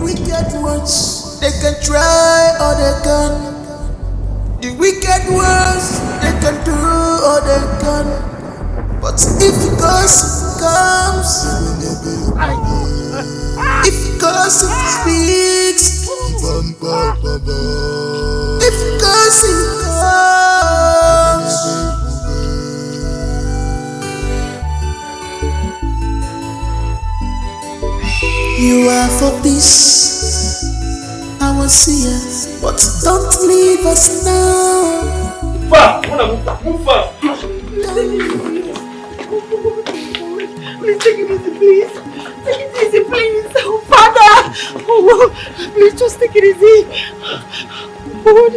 wicked ones, they can try or they can. The wicked ones, they can do or they can. But if gossip comes, if gossip speaks, if gossip comes, you are for peace, our Seer, but don't leave us now. Move fast. Please take it easy, please. Take it easy, please. Oh, Father. Oh, please just take it easy. Lord.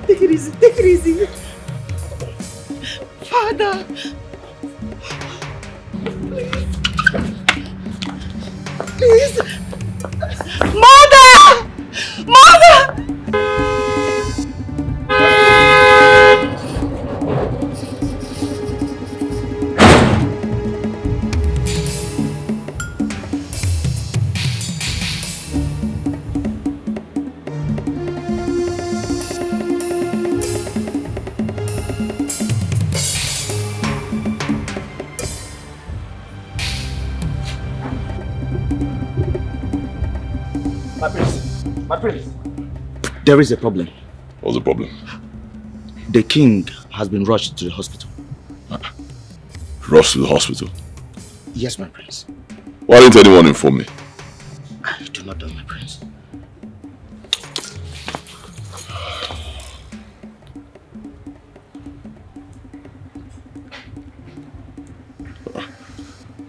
Take it easy. Take it easy. Father. Please. Mother! Mother! My prince. There is a problem. What's the problem? The king has been rushed to the hospital. Rushed to the hospital? Yes, my prince. Why didn't anyone inform me? I do not know, my prince. My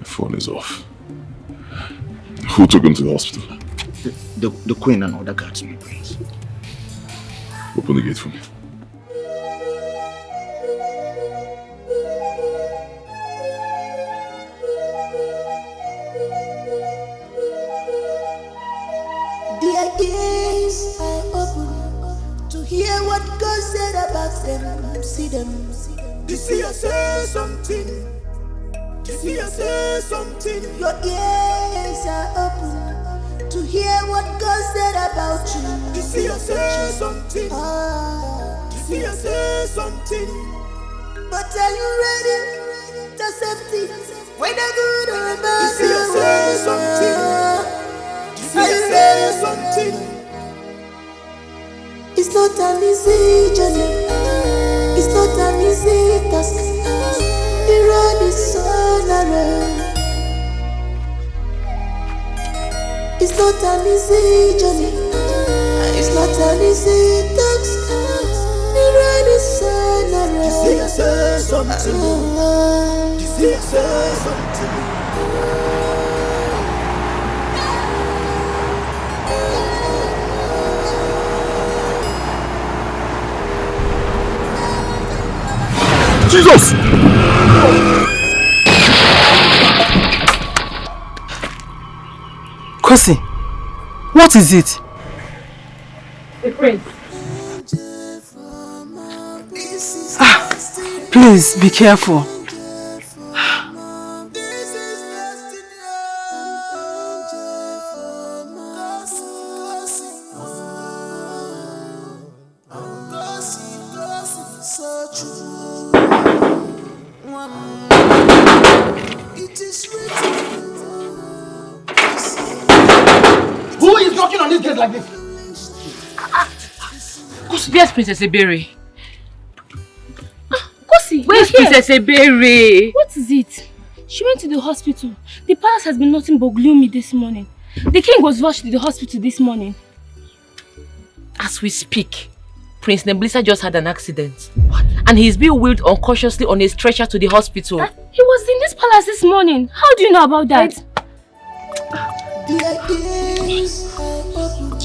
phone is off. Who took him to the hospital? The queen and other guards, my prince. Open the gate for me. Their ears are open to hear what God said about them. See them. The Seer says something. The Seer says something. Your ears are open to hear what God said about you. The Seer says something. The Seer says something. But are you ready to safety? Whether good or bad. The Seer says something. Are you ready? Something. It's not an easy journey. It's not an easy task. The road is so narrow. It's not an easy journey. It's not an easy task. The road is so narrow. The Seer says something. The Seer says something. Jesus! Kosi, what is it? The prince. Please be careful. Who is knocking on this gate like this? Where's Princess Ebere? Kosi, where's Princess Ebere? What is it? She went to the hospital. The palace has been nothing but gloomy this morning. The king was rushed to the hospital this morning. As we speak, Prince Nebulisa just had an accident. What? And he's being wheeled unconsciously on a stretcher to the hospital. He was in this palace this morning. How do you know about that? Their ears are open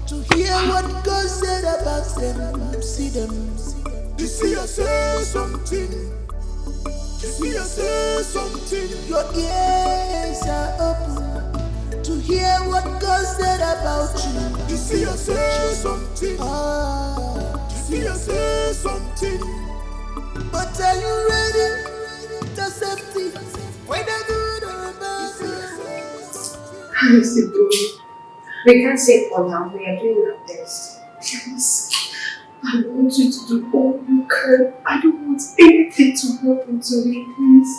to hear what God said about them. See them. You see, I say something. You see, I say something. Your ears are open to hear what God said about you. You see, I say something. You see, I say something. But are you ready to accept it? Whether good or bad. We can't say for now. We are doing our best. Please, I want you to do all you can. I don't want anything to happen to me, please.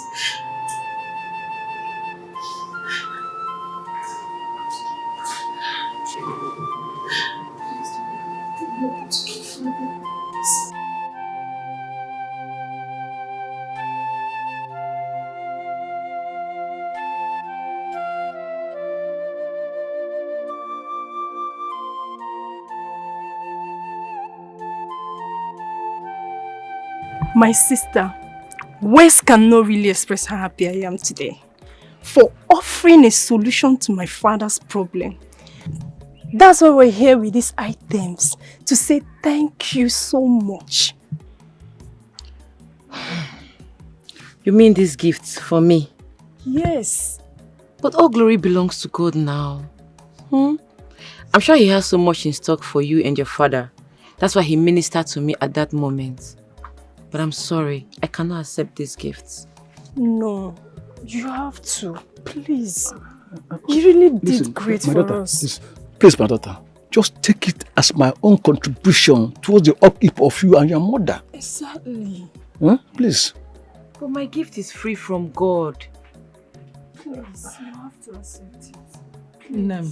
My sister, words cannot really express how happy I am today for offering a solution to my father's problem. That's why we're here with these items, to say thank you so much. You mean these gifts for me? Yes. But all glory belongs to God now. I'm sure he has so much in stock for you and your father. That's why he ministered to me at that moment. But I'm sorry, I cannot accept these gifts. No, you have to. Please. You really did great for us. Please, my daughter, just take it as my own contribution towards the upkeep of you and your mother. Exactly. Huh? Please. But my gift is free from God. Please, you have to accept it. Please. Nem,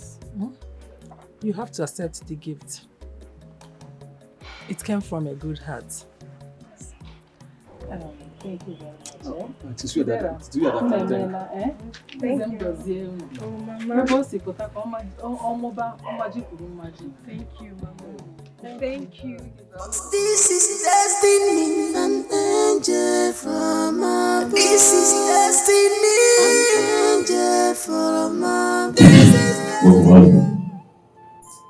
you have to accept the gift. It came from a good heart. Thank you very much. Thank you. Thank you. This is destiny, an angel from above. This is destiny, an angel from above.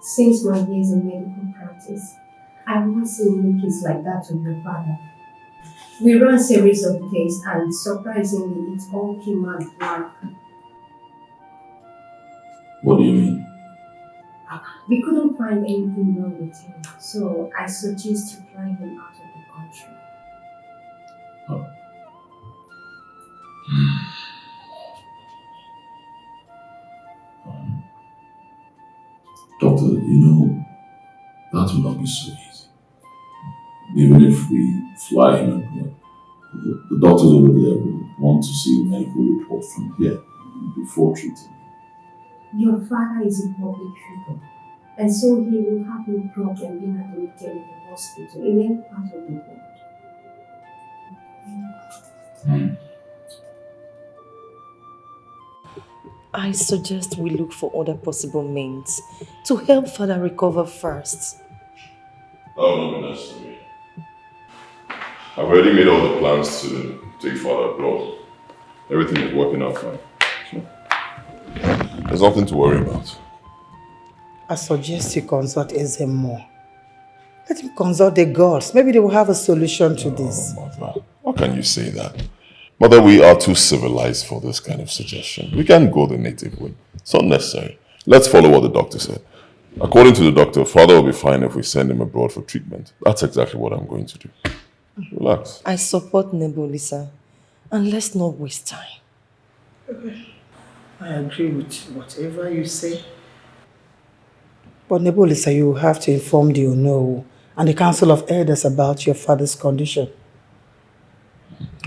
Since my years in medical practice, I've not seen any case like that with your father. We ran a series of tests and surprisingly it all came out black. What do you mean? We couldn't find anything wrong with him, so I suggest you fly him out of the country. Doctor, you know, that will not be so easy. Even if we fly him abroad, the doctors over there will want to see a medical report from here before treating. Your father is a public figure, and so he will have no problem being admitted in the hospital in any part of the world. I suggest we look for other possible means to help father recover first. That will not be necessary. I've already made all the plans to take father abroad. Everything is working out fine. So, there's nothing to worry about. I suggest you consult Eze more. Let him consult the gods. Maybe they will have a solution to this. Mother, how can you say that? Mother, we are too civilized for this kind of suggestion. We can't go the native way. It's not necessary. Let's follow what the doctor said. According to the doctor, father will be fine if we send him abroad for treatment. That's exactly what I'm going to do. Relax. I support Nebulisa, and let's not waste time. I agree with whatever you say. But Nebulisa, you have to inform the Ono and the Council of Elders about your father's condition.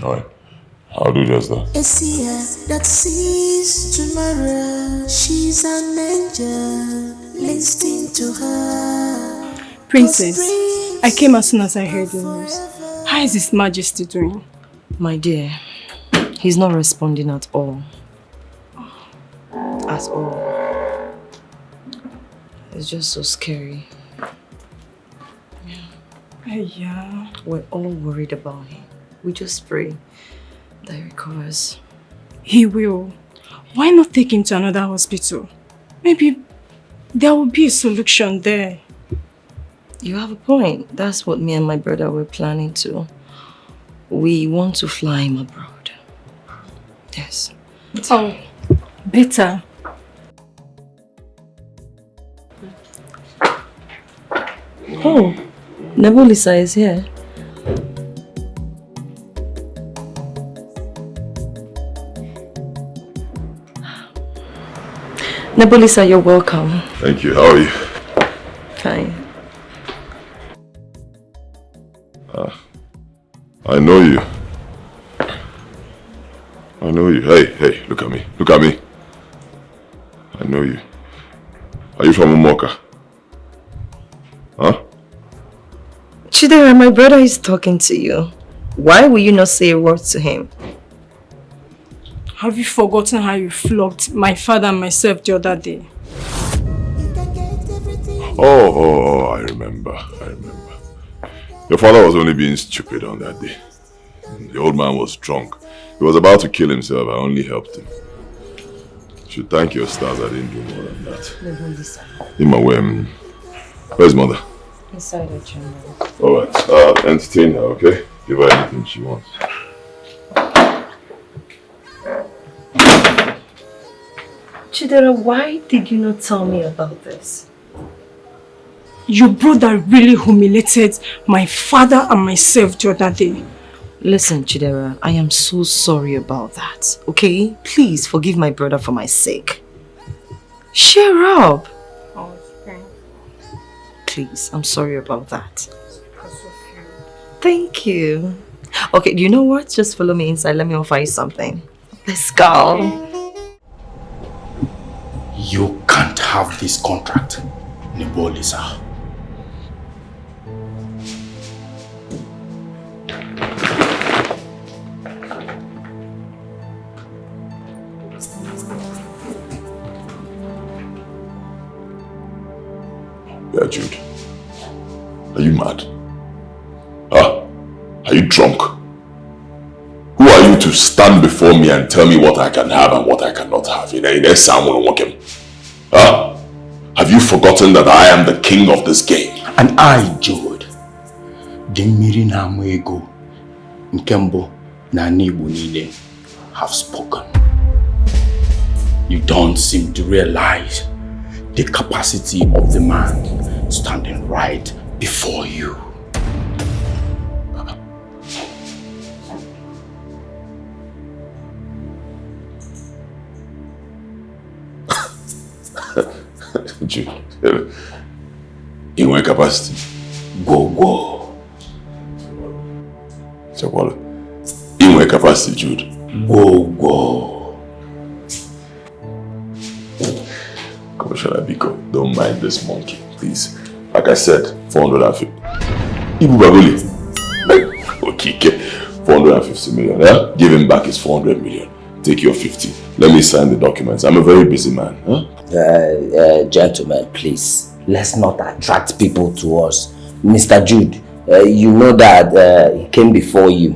Alright. I'll do just that. A seer that sees tomorrow. She's an angel. Listen to her. Princess, I came as soon as I heard the news. How is His Majesty doing? My dear, he's not responding at all. At all. It's just so scary. Yeah. Yeah. We're all worried about him. We just pray that he recovers. He will. Why not take him to another hospital? Maybe there will be a solution there. You have a point. That's what me and my brother were planning to. We want to fly him abroad. Yes. Oh, better. Oh, Nebulisa is here. Nebulisa, you're welcome. Thank you. How are you? Fine. I know you. I know you. Hey, look at me. Look at me. I know you. Are you from Umoka? Huh? Chidera, my brother is talking to you. Why will you not say a word to him? Have you forgotten how you flogged my father and myself the other day? Oh, I remember. Your father was only being stupid on that day. The old man was drunk. He was about to kill himself. I only helped him. You should thank your stars I didn't do more than that. Where's mother? Inside the chamber. Alright, entertain her, okay? Give her anything she wants. Chidera, why did you not tell me about this? Your brother really humiliated my father and myself the other day. Listen, Chidera, I am so sorry about that, okay? Please forgive my brother for my sake. Cheer up. Oh, okay. Please, I'm sorry about that. Thank you. Okay, you know what? Just follow me inside. Let me offer you something. Let's go. You can't have this contract, Nebulisa. Yeah, Jude. Are you mad? Huh? Are you drunk? Who are you to stand before me and tell me what I can have and what I cannot have? Huh? Have you forgotten that I am the king of this game? And I, Jude, the mmiri na-amụ ego nke mbụ na Igbo niile, have spoken. You don't seem to realize the capacity of the man standing right before you. Jude, in what capacity? Go. Chakwala, in what capacity, Jude? Go. Commissioner Biko, don't mind this monkey, please. Like I said, 450. Ibu Baguli. Okay, 450 million. Yeah? Give him back his 400 million. Take your 50. Let me sign the documents. I'm a very busy man. Huh? Gentlemen, please, let's not attract people to us. Mr. Jude, you know that he came before you,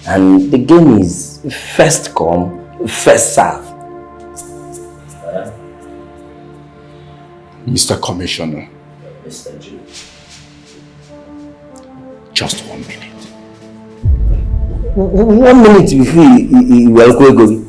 and the game is first come, first serve. Mr. Commissioner. Mr. Jude. Just 1 minute. 1 minute before he will go.